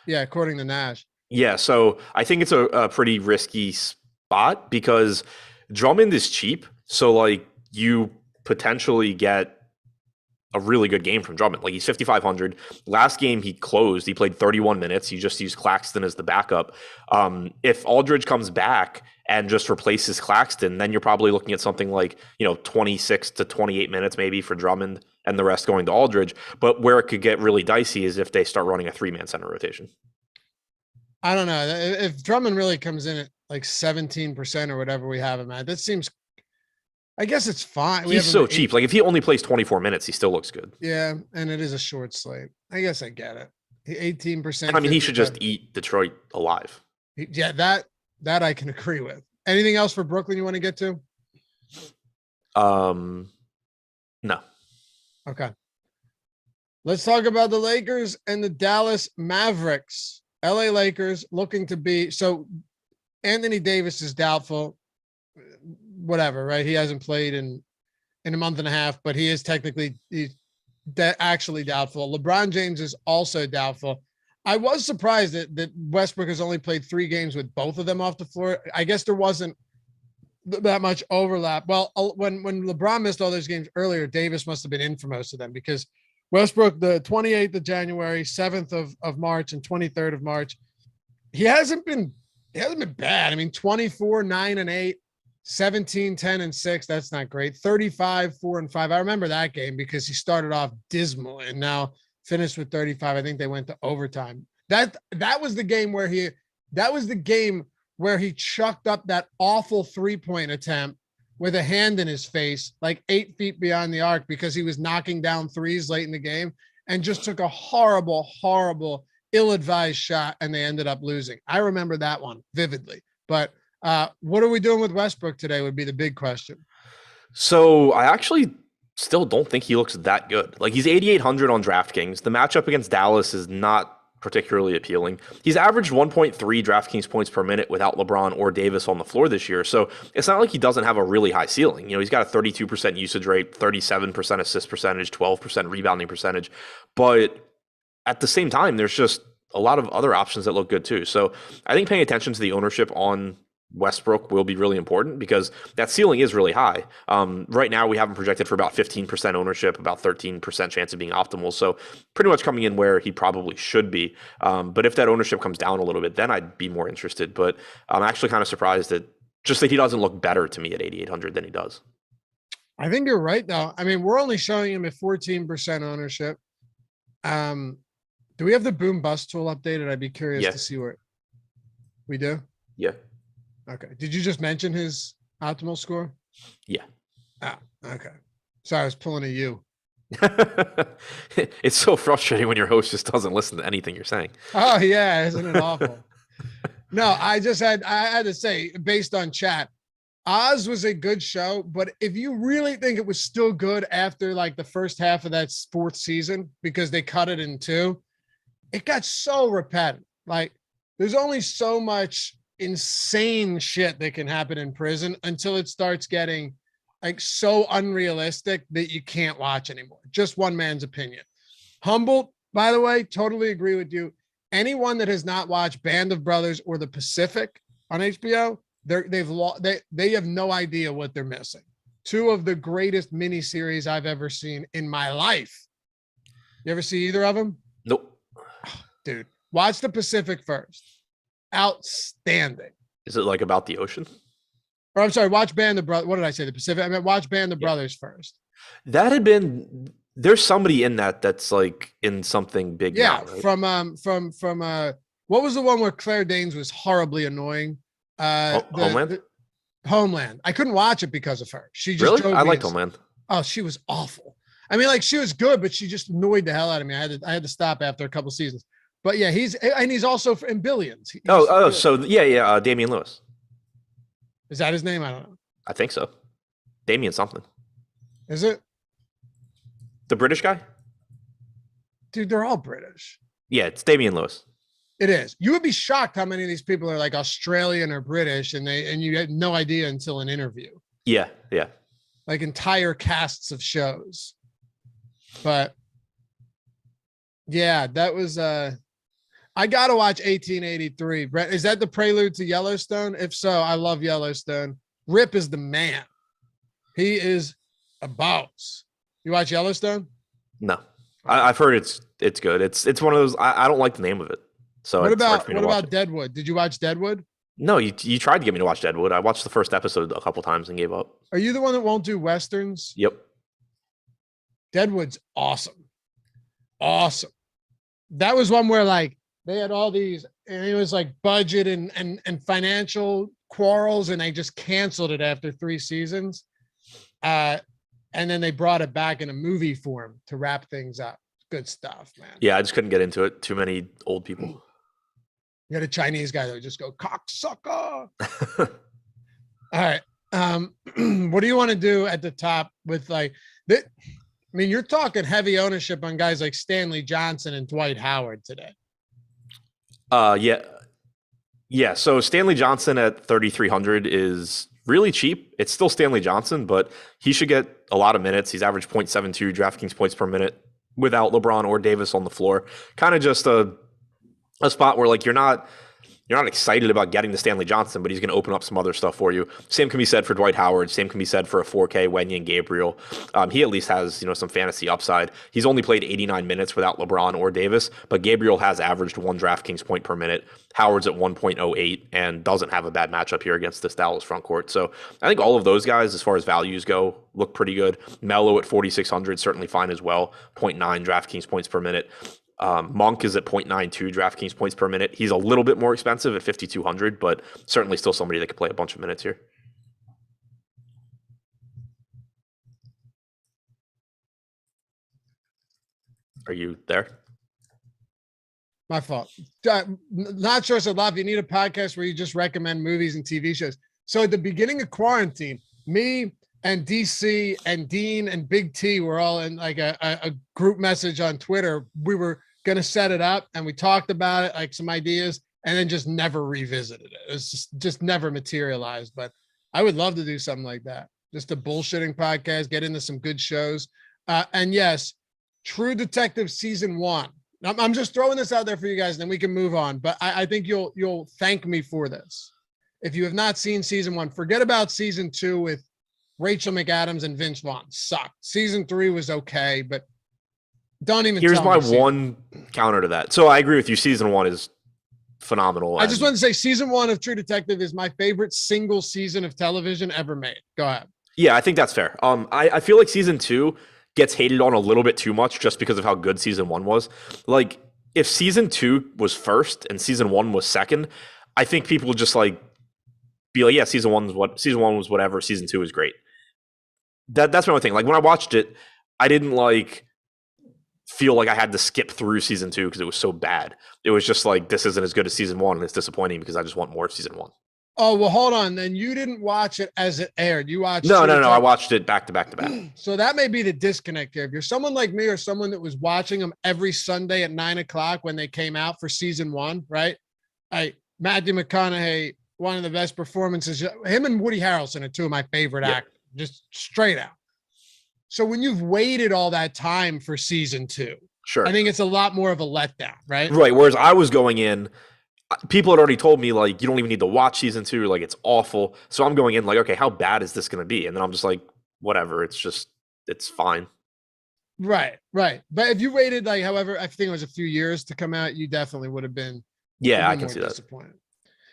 Yeah, according to Nash. Yeah, so I think it's a pretty risky spot because Drummond is cheap. So like you potentially get a really good game from Drummond. Like he's 5,500. Last game he closed. He played 31 minutes. He just used Claxton as the backup. If Aldridge comes back and just replaces Claxton, then you're probably looking at something like 26 to 28 minutes maybe for Drummond and the rest going to Aldridge. But where it could get really dicey is if they start running a 3-man center rotation. I don't know if Drummond really comes in at like 17% or whatever we have him at. That seems, I guess it's fine. He's so cheap. Like if he only plays 24 minutes, he still looks good. Yeah, and it is a short slate. I guess I get it. 18%. I mean, he should just eat Detroit alive. Yeah, that I can agree with. Anything else for Brooklyn you want to get to? No. Okay. Let's talk about the Lakers and the Dallas Mavericks. LA Lakers looking to be, so Anthony Davis is doubtful, whatever, right? He hasn't played in a month and a half, but he is technically actually doubtful. LeBron James is also doubtful. I was surprised that Westbrook has only played 3 games with both of them off the floor. I guess there wasn't that much overlap. Well, when LeBron missed all those games earlier, Davis must have been in for most of them because Westbrook, the 28th of January, 7th of March, and 23rd of March, he hasn't been bad. I mean, 24, 9 and 8, 17, 10 and 6. That's not great. 35, 4 and 5. I remember that game because he started off dismal and now finished with 35. I think they went to overtime. That was the game where he chucked up that awful 3-point attempt with a hand in his face, like 8 feet beyond the arc, because he was knocking down threes late in the game and just took a horrible, ill-advised shot, and they ended up losing. I remember that one vividly. But what are we doing with Westbrook today would be the big question. So I actually still don't think he looks that good. Like, he's 8,800 on DraftKings. The matchup against Dallas is not particularly appealing. He's averaged 1.3 DraftKings points per minute without LeBron or Davis on the floor this year. So it's not like he doesn't have a really high ceiling. You know, he's got a 32% usage rate, 37% assist percentage, 12% rebounding percentage. But at the same time, there's just a lot of other options that look good too. So I think paying attention to the ownership on Westbrook will be really important because that ceiling is really high. Right now, we have him projected for about 15% ownership, about 13% chance of being optimal. So pretty much coming in where he probably should be. But if that ownership comes down a little bit, then I'd be more interested. But I'm actually kind of surprised that he doesn't look better to me at 8,800 than he does. I think you're right, though. I mean, we're only showing him at 14% ownership. Do we have the boom bust tool updated? I'd be curious to see where we do. Yeah. Okay. Did you just mention his optimal score? Yeah. Ah, okay. Sorry, I was pulling a you. It's so frustrating when your host just doesn't listen to anything you're saying. Oh yeah, isn't it awful? No, I had to say, based on chat, Oz was a good show, but if you really think it was still good after like the first half of that 4th season, because they cut it in 2, it got so repetitive. Like, there's only so much insane shit that can happen in prison until it starts getting like so unrealistic that you can't watch anymore. Just one man's opinion. Humboldt, by the way, totally agree with you. Anyone that has not watched Band of Brothers or The Pacific on HBO, they have no idea what they're missing. 2 of the greatest miniseries I've ever seen in my life. You ever see either of them? Nope. Dude, watch The Pacific first. Outstanding. Is it like about the ocean? Or I'm sorry, watch Band of Brothers. What did I say? The Pacific? I meant watch Band of Brothers first. There's somebody in that's like in something big. Yeah, now, right? from what was the one where Claire Danes was horribly annoying? Homeland? Homeland. I couldn't watch it because of her. She just really? I liked Homeland. Oh, she was awful. I mean, like, she was good, but she just annoyed the hell out of me. I had to stop after a couple seasons. But yeah, he's also in Billions. Damian Lewis. Is that his name? I don't know. I think so. Damian something. Is it? The British guy? Dude, they're all British. Yeah, it's Damian Lewis. It is. You would be shocked how many of these people are like Australian or British, and you had no idea until an interview. Yeah. Like entire casts of shows. But yeah, that was I gotta watch 1883. Brett, is that the prelude to Yellowstone? If so, I love Yellowstone. Rip is the man. He is a boss. You watch Yellowstone? No, I've heard it's good. It's one of those. I don't like the name of it. So what about Deadwood? Did you watch Deadwood? No, you tried to get me to watch Deadwood. I watched the first episode a couple times and gave up. Are you the one that won't do Westerns? Yep. Deadwood's awesome. Awesome. That was one where like they had all these, and it was like budget and financial quarrels, and they just canceled it after 3 seasons. And then they brought it back in a movie form to wrap things up. Good stuff, man. Yeah, I just couldn't get into it. Too many old people. You had a Chinese guy that would just go, cocksucker. All right. What do you want to do at the top with like that? I mean, you're talking heavy ownership on guys like Stanley Johnson and Dwight Howard today. Yeah. So Stanley Johnson at 3,300 is really cheap. It's still Stanley Johnson, but he should get a lot of minutes. He's averaged 0.72 DraftKings points per minute without LeBron or Davis on the floor. Kind of just a spot where like you're not you're not excited about getting the Stanley Johnson, but he's going to open up some other stuff for you. Same can be said for Dwight Howard. Same can be said for a 4K Wenyen Gabriel. He at least has, some fantasy upside. He's only played 89 minutes without LeBron or Davis, but Gabriel has averaged 1 DraftKings point per minute. Howard's at 1.08 and doesn't have a bad matchup here against this Dallas front court. So I think all of those guys, as far as values go, look pretty good. Melo at 4,600, certainly fine as well. 0.9 DraftKings points per minute. Monk is at 0.92 DraftKings points per minute. He's a little bit more expensive at 5,200, but certainly still somebody that could play a bunch of minutes here. Are you there? My fault. Not sure. So, Love, you need a podcast where you just recommend movies and TV shows. So at the beginning of quarantine, me and DC and Dean and Big T were all in like a group message on Twitter. We were going to set it up and we talked about it, like some ideas, and then just never revisited it. It was just never materialized. But I would love to do something like that. Just a bullshitting podcast, get into some good shows. And yes, True Detective season 1. I'm just throwing this out there for you guys, and then we can move on. But I think you'll thank me for this. If you have not seen season 1, forget about season 2 with Rachel McAdams and Vince Vaughn. Sucked. Season 3 was okay, but don't even. Here's my one counter to that. So I agree with you. Season 1 is phenomenal. I just want to say season 1 of True Detective is my favorite single season of television ever made. Go ahead. Yeah, I think that's fair. I feel like season 2 gets hated on a little bit too much just because of how good season 1 was. Like, if season 2 was first and season 1 was second, I think people would just like be like, yeah, season 1 was whatever, season 2 is great. That's my only thing. Like, when I watched it, I didn't like feel like I had to skip through season 2 because it was so bad. It was just like, this isn't as good as season 1, and it's disappointing because I just want more of season 1. Oh, well, hold on. Then you didn't watch it as it aired. You watched No. I watched it back to back to back. So that may be the disconnect here. If you're someone like me or someone that was watching them every Sunday at 9:00 when they came out for season 1, right? Matthew McConaughey, one of the best performances. Him and Woody Harrelson are 2 of my favorite actors, just straight out. So when you've waited all that time for season 2, sure, I think it's a lot more of a letdown, right? Right. Whereas I was going in, people had already told me, like, you don't even need to watch season 2. Like, it's awful. So I'm going in like, okay, how bad is this going to be? And then I'm just like, whatever. It's fine. Right. But if you waited, like, however, I think it was a few years to come out, you definitely would have been. Yeah, I can see that.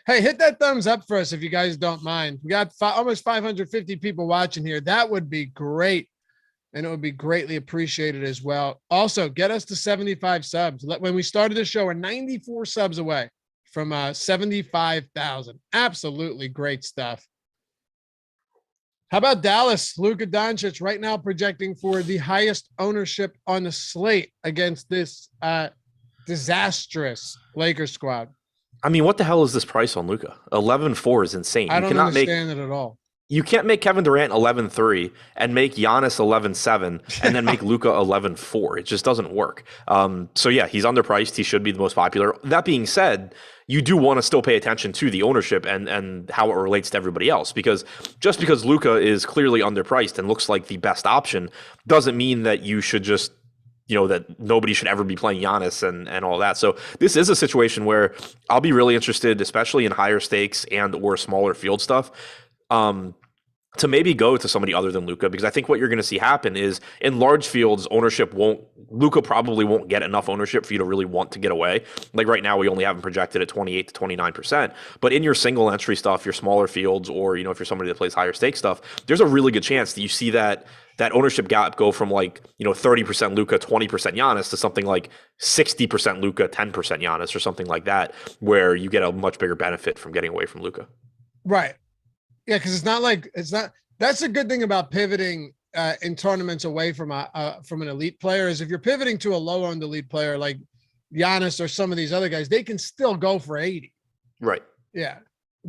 Hey, hit that thumbs up for us if you guys don't mind. We got almost 550 people watching here. That would be great. And it would be greatly appreciated as well. Also, get us to 75 subs. When we started the show, we're 94 subs away from 75,000. Absolutely great stuff. How about Dallas? Luka Doncic right now projecting for the highest ownership on the slate against this disastrous Lakers squad. I mean, what the hell is this price on Luka? 11.4 is insane. I don't understand it at all. You can't make Kevin Durant 11.3 and make Giannis 11.7 and then make Luka 11.4. It just doesn't work. So yeah, he's underpriced. He should be the most popular. That being said, you do want to still pay attention to the ownership and how it relates to everybody else, because just because Luka is clearly underpriced and looks like the best option doesn't mean that you should just, that nobody should ever be playing Giannis and all that. So this is a situation where I'll be really interested, especially in higher stakes and or smaller field stuff, to maybe go to somebody other than Luka, because I think what you're going to see happen is in large fields, Luka probably won't get enough ownership for you to really want to get away. Like right now, we only have him projected at 28 to 29%. But in your single entry stuff, your smaller fields, or, if you're somebody that plays higher stake stuff, there's a really good chance that you see that ownership gap go from 30% Luka, 20% Giannis to something like 60% Luka, 10% Giannis, or something like that, where you get a much bigger benefit from getting away from Luka. Right. Yeah, because that's a good thing about pivoting in tournaments away from an elite player is if you're pivoting to a low-owned elite player like Giannis or some of these other guys, they can still go for 80. Right. Yeah.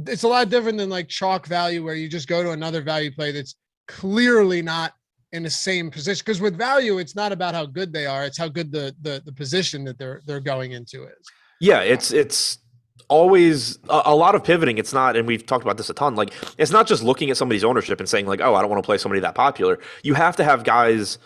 It's a lot different than like chalk value where you just go to another value play that's clearly not in the same position. Because with value, it's not about how good they are. It's how good the position that they're going into is. Yeah, it's always a lot of pivoting. It's not, and we've talked about this a ton, like it's not just looking at somebody's ownership and saying like, oh, I don't want to play somebody that popular. You have to have guys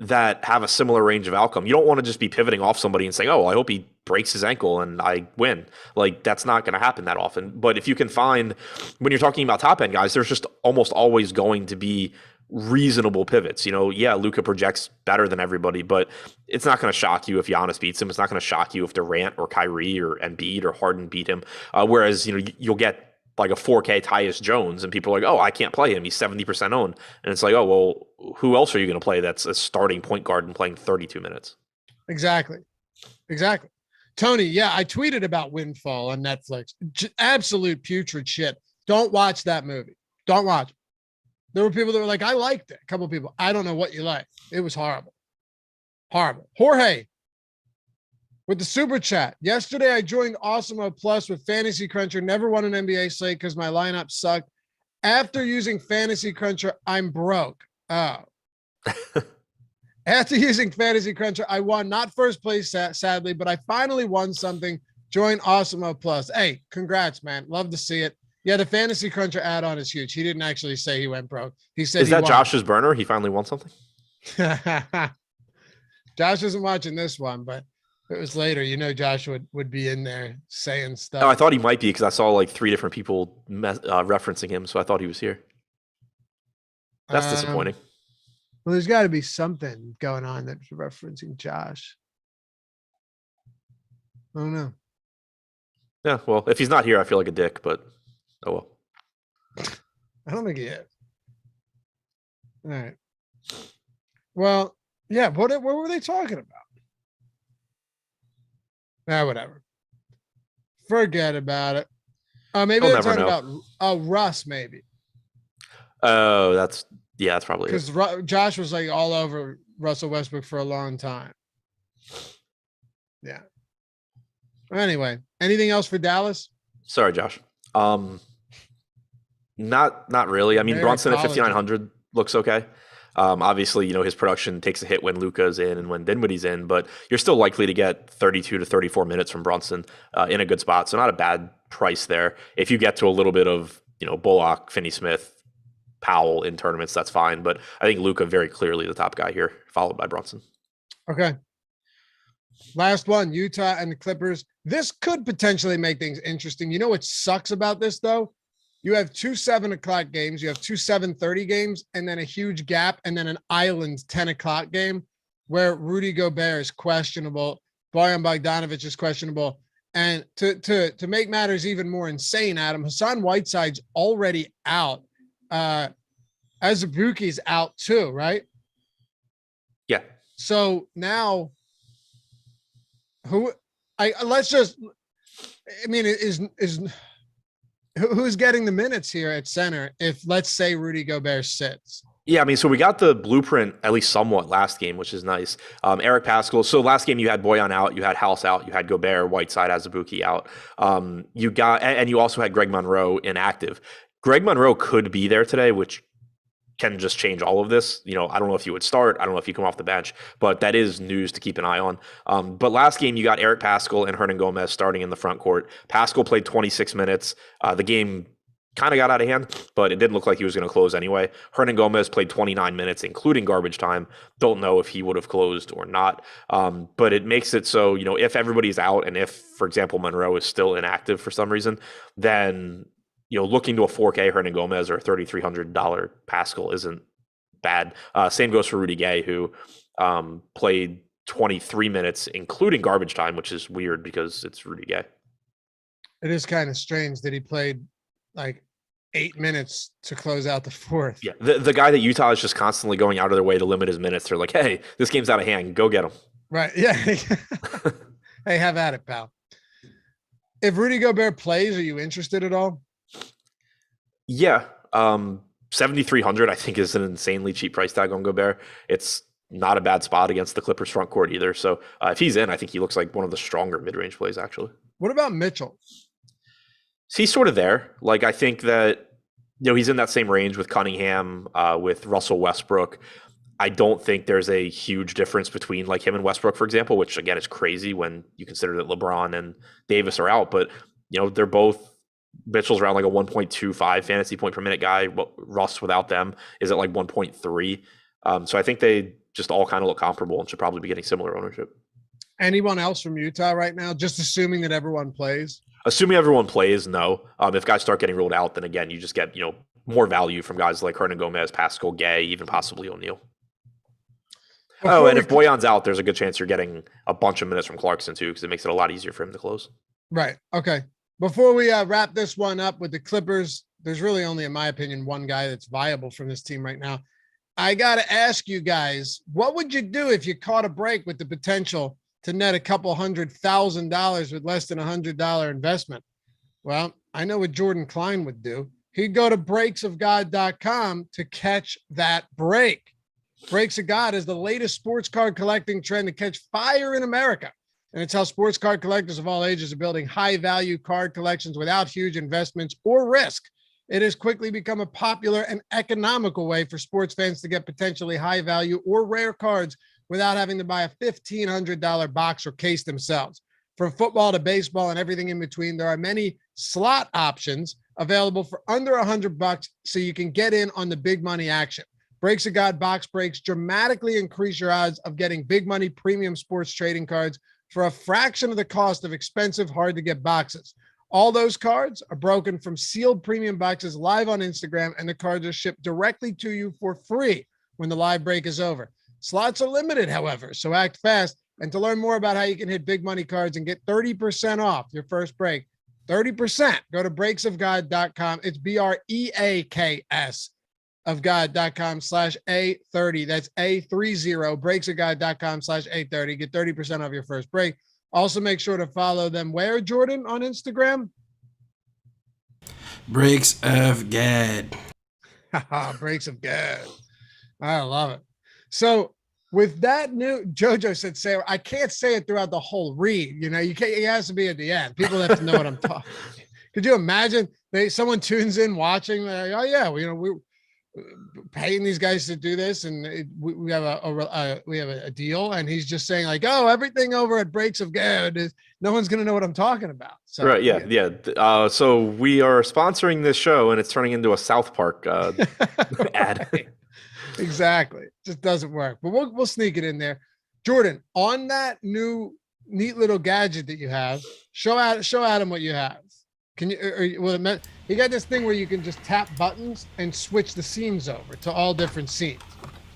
that have a similar range of outcome. You don't want to just be pivoting off somebody and saying, oh, well, I hope he breaks his ankle and I win. Like, that's not going to happen that often. But if you can find, when you're talking about top end guys, there's just almost always going to be reasonable pivots. Yeah, Luka projects better than everybody, but it's not going to shock you if Giannis beats him. It's not going to shock you if Durant or Kyrie or Embiid or Harden beat him. Whereas, you'll get like a 4K Tyus Jones and people are like, oh, I can't play him. He's 70% owned. And it's like, oh, well, who else are you going to play that's a starting point guard and playing 32 minutes? Exactly. Tony, yeah, I tweeted about Windfall on Netflix. Absolute putrid shit. Don't watch that movie. Don't watch it. There were people that were like, I liked it. A couple of people. I don't know what you like. It was horrible. Jorge with the super chat. Yesterday, I joined Awesemo Plus with Fantasy Cruncher. Never won an NBA slate because my lineup sucked. After using Fantasy Cruncher, I'm broke. Oh. After using Fantasy Cruncher, I won not first place, sadly, but I finally won something. Join Awesemo Plus. Hey, congrats, man. Love to see it. Yeah, the Fantasy Cruncher add-on is huge. He didn't actually say he went broke. He said, is that Josh's burner? He finally won something? Josh isn't watching this one, but if it was later, Josh would be in there saying stuff. Oh, I thought he might be because I saw like 3 different people referencing him, so I thought he was here. That's disappointing. Well, there's got to be something going on that's referencing Josh. I don't know. Yeah, well, if he's not here, I feel like a dick, but oh well. I don't think he is. All right. Well, yeah, what were they talking about? Whatever. Forget about it. Maybe they're talking about Russ, maybe. Oh, that's probably it. Because Josh was like all over Russell Westbrook for a long time. Yeah. Anyway, anything else for Dallas? Sorry, Josh. Not really. I mean, Brunson at 5,900 looks okay. Obviously, his production takes a hit when Luka's in and when Dinwiddie's in, but you're still likely to get 32 to 34 minutes from Brunson in a good spot. So not a bad price there. If you get to a little bit of, Bullock, Finney-Smith, Powell in tournaments, that's fine. But I think Luka very clearly the top guy here, followed by Brunson. Okay. Last one, Utah and the Clippers. This could potentially make things interesting. You know what sucks about this, though? You have 2 7:00 games, you have 2 7:30 games, and then a huge gap, and then an island 10 o'clock game where Rudy Gobert is questionable, Bojan Bogdanovic is questionable. And to make matters even more insane, Adam, Hassan Whiteside's already out. Azubuike's out too, right? Yeah. So now who's getting the minutes here at center if, let's say, Rudy Gobert sits? Yeah, I mean, so we got the blueprint at least somewhat last game, which is nice. Eric Paschall. So last game you had Bojan out, you had House out, you had Gobert, Whiteside, Azubuike out. You also had Greg Monroe inactive. Greg Monroe could be there today, which can just change all of this. I don't know if you would start. I don't know if you come off the bench, but that is news to keep an eye on. But last game, you got Eric Paschall and Hernan Gomez starting in the front court. Paschall played 26 minutes. The game kind of got out of hand, but it didn't look like he was going to close anyway. Hernan Gomez played 29 minutes, including garbage time. Don't know if he would have closed or not. But it makes it so, if everybody's out and if, for example, Monroe is still inactive for some reason, then looking to a 4K Hernan Gomez or a $3,300 Paschall isn't bad. Same goes for Rudy Gay, who played 23 minutes, including garbage time, which is weird because it's Rudy Gay. It is kind of strange that he played like 8 minutes to close out the fourth. Yeah, the guy that Utah is just constantly going out of their way to limit his minutes. They're like, hey, this game's out of hand. Go get him. Right. Yeah. Hey, have at it, pal. If Rudy Gobert plays, are you interested at all? Yeah. 7,300, I think, is an insanely cheap price tag on Gobert. It's not a bad spot against the Clippers front court either. So if he's in, I think he looks like one of the stronger mid-range plays, actually. What about Mitchell? He's sort of there. Like, I think that, he's in that same range with Cunningham, with Russell Westbrook. I don't think there's a huge difference between like him and Westbrook, for example, which again is crazy when you consider that LeBron and Davis are out. But, they're both, Mitchell's around like a 1.25 fantasy point per minute guy. Russ without them is at like 1.3. So I think they just all kind of look comparable and should probably be getting similar ownership. Anyone else from Utah right now? Just assuming that everyone plays. Assuming everyone plays, no. If guys start getting ruled out, then again, you just get more value from guys like Hernan Gomez, Pascal Gay, even possibly O'Neal. And if Boyan's out, there's a good chance you're getting a bunch of minutes from Clarkson too, because it makes it a lot easier for him to close. Right. Okay. Before we wrap this one up with the Clippers, there's really only, in my opinion, one guy that's viable from this team right now. I got to ask you guys, what would you do if you caught a break with the potential to net a couple $100,000 with less than $100 investment? Well, I know what Jordan Klein would do. He'd go to breaksofgod.com to catch that break. Breaks of God is the latest sports card collecting trend to catch fire in America. And it's how sports card collectors of all ages are building high-value card collections without huge investments or risk. It has quickly become a popular and economical way for sports fans to get potentially high-value or rare cards without having to buy a $1,500 box or case themselves. From football to baseball and everything in between, there are many slot options available for under $100 so you can get in on the big money action. Breaks of God box breaks dramatically increase your odds of getting big money premium sports trading cards for a fraction of the cost of expensive, hard-to-get boxes. All those cards are broken from sealed premium boxes live on Instagram, and the cards are shipped directly to you for free when the live break is over. Slots are limited, however, so act fast. And to learn more about how you can hit big money cards and get 30% off your first break, 30%, go to breaksofgod.com. It's BREAKS of God.com/A30. That's A30, breaksofgod.com/A30. Get 30% off your first break. Also, make sure to follow them where, Jordan, on Instagram? Breaks of God. Breaks of God. I love it. So with that new, JoJo said, say, I can't say it throughout the whole read. You can't, it has to be at the end. People have to know what I'm talking. Could you imagine someone tunes in watching, oh yeah, we're paying these guys to do this, and we have a deal, and he's just saying like, oh, everything over at Breaks of God is, no one's gonna know what I'm talking about. So, right? Yeah. So we are sponsoring this show, and it's turning into a South Park ad. Exactly, just doesn't work. But we'll sneak it in there. Jordan, on that new neat little gadget that you have, show Adam what you have. Can you? Well, you got this thing where you can just tap buttons and switch the scenes over to all different scenes.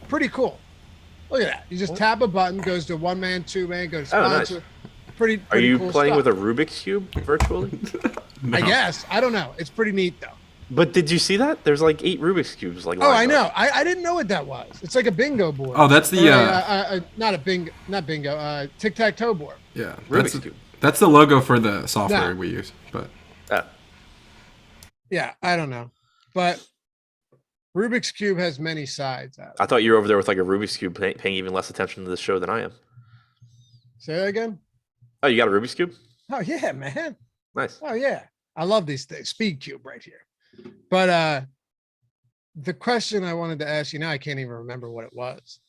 Pretty cool. Look at that. You just tap a button, goes to 1-man, 2-man, goes to sponsor. Nice. Pretty Are you cool playing stuff. with a Rubik's Cube virtually? No. I guess. I don't know. It's pretty neat though. But did you see that? There's like 8 Rubik's Cubes. Like, oh, I know. I didn't know what that was. It's like a bingo board. Oh, that's the not bingo. Tic-tac-toe board. Yeah, Rubik's Cube. That's the logo for the software we use. But yeah, I don't know, but Rubik's Cube has many sides. I thought you were over there with like a Rubik's Cube, paying even less attention to this show than I am. Say that again. Oh, you got a Rubik's Cube? Oh yeah, man. Nice. Oh yeah, I love these things. Speed Cube right here. But the question I wanted to ask you now, I can't even remember what it was.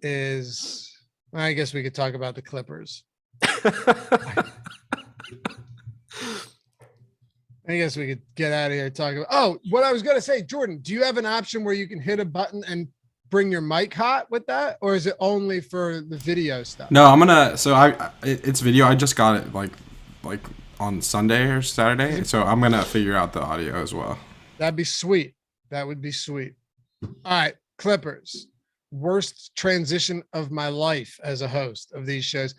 I guess we could talk about the Clippers. I guess we could get out of here talking about. Oh, what I was going to say, Jordan, do you have an option where you can hit a button and bring your mic hot with that, or is it only for the video stuff? No, I'm gonna. So it's video. I just got it like on Sunday or Saturday. So I'm gonna figure out the audio as well. That'd be sweet. That would be sweet. All right, Clippers. Worst transition of my life as a host of these shows.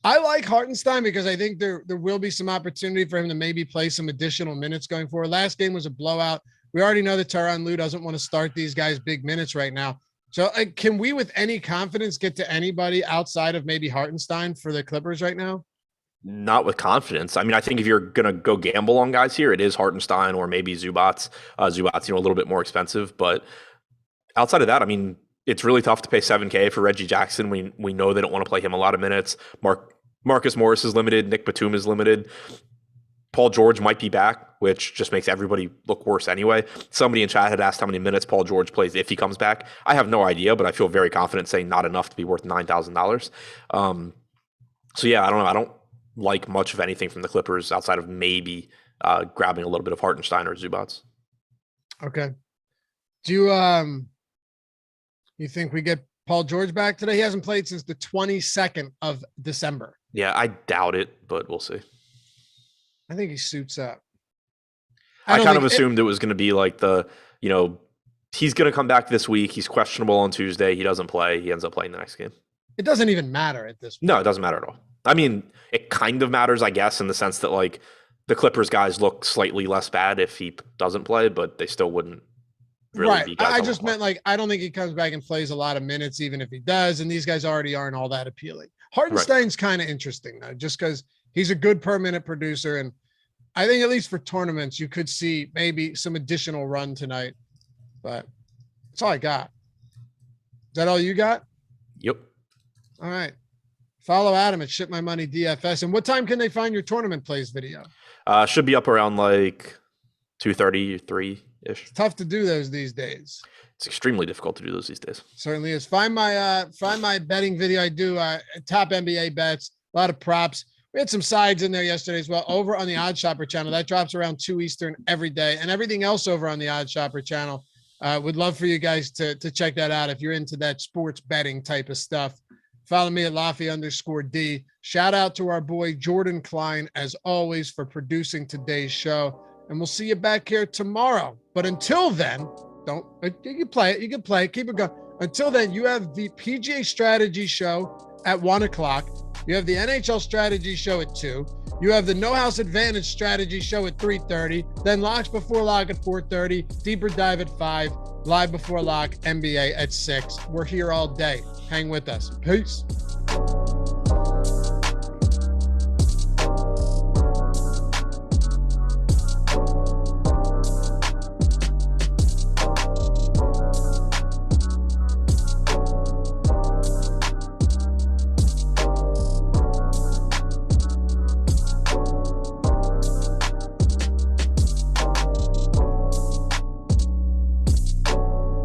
I like Hartenstein because I think there will be some opportunity for him to maybe play some additional minutes going forward. Last game was a blowout. We already know that Tyronn Lue doesn't want to start these guys big minutes right now. So can we with any confidence get to anybody outside of maybe Hartenstein for the Clippers right now? Not with confidence. I mean, I think if you're going to go gamble on guys here, it is Hartenstein or maybe Zubats. Zubats, a little bit more expensive. But outside of that, I mean, it's really tough to pay $7K for Reggie Jackson. We know they don't want to play him a lot of minutes. Marcus Morris is limited. Nick Batum is limited. Paul George might be back, which just makes everybody look worse anyway. Somebody in chat had asked how many minutes Paul George plays if he comes back. I have no idea, but I feel very confident saying not enough to be worth $9,000. So yeah, I don't know. I don't like much of anything from the Clippers outside of maybe grabbing a little bit of Hartenstein or Zubats. Okay. Do you think we get Paul George back today? He hasn't played since the 22nd of December. Yeah, I doubt it, but we'll see. I think he suits up. I kind of assumed it was going to be like he's going to come back this week. He's questionable on Tuesday. He doesn't play. He ends up playing the next game. It doesn't even matter at this point. No, it doesn't matter at all. I mean, it kind of matters, I guess, in the sense that like the Clippers guys look slightly less bad if he doesn't play, but they still wouldn't really be guys. I just meant like, I don't think he comes back and plays a lot of minutes, even if he does. And these guys already aren't all that appealing. Hartenstein's kind of interesting though, just because he's a good per minute producer. And I think at least for tournaments, you could see maybe some additional run tonight, but that's all I got. Is that all you got? Yep. All right. Follow Adam at Ship My Money DFS. And what time can they find your tournament plays video? Should be up around like 2:30, 3-ish. Tough to do those these days. It's extremely difficult to do those these days. Certainly is. Find my betting video. I do top NBA bets, a lot of props. We had some sides in there yesterday as well. Over on the Odd Shopper channel, that drops around 2 Eastern every day, and everything else over on the Odd Shopper channel. Would love for you guys to check that out if you're into that sports betting type of stuff. Follow me at Laffy_D. Shout out to our boy Jordan Klein, as always, for producing today's show. And we'll see you back here tomorrow. But until then, you can play it. You can play it. Keep it going. Until then, you have the PGA Strategy Show at 1 o'clock. You have the NHL Strategy Show at 2. You have the No House Advantage Strategy Show at 3:30. Then Locks Before Lock at 4:30. Deeper Dive at 5. Live Before Lock NBA at 6. We're here all day. Hang with us. Peace.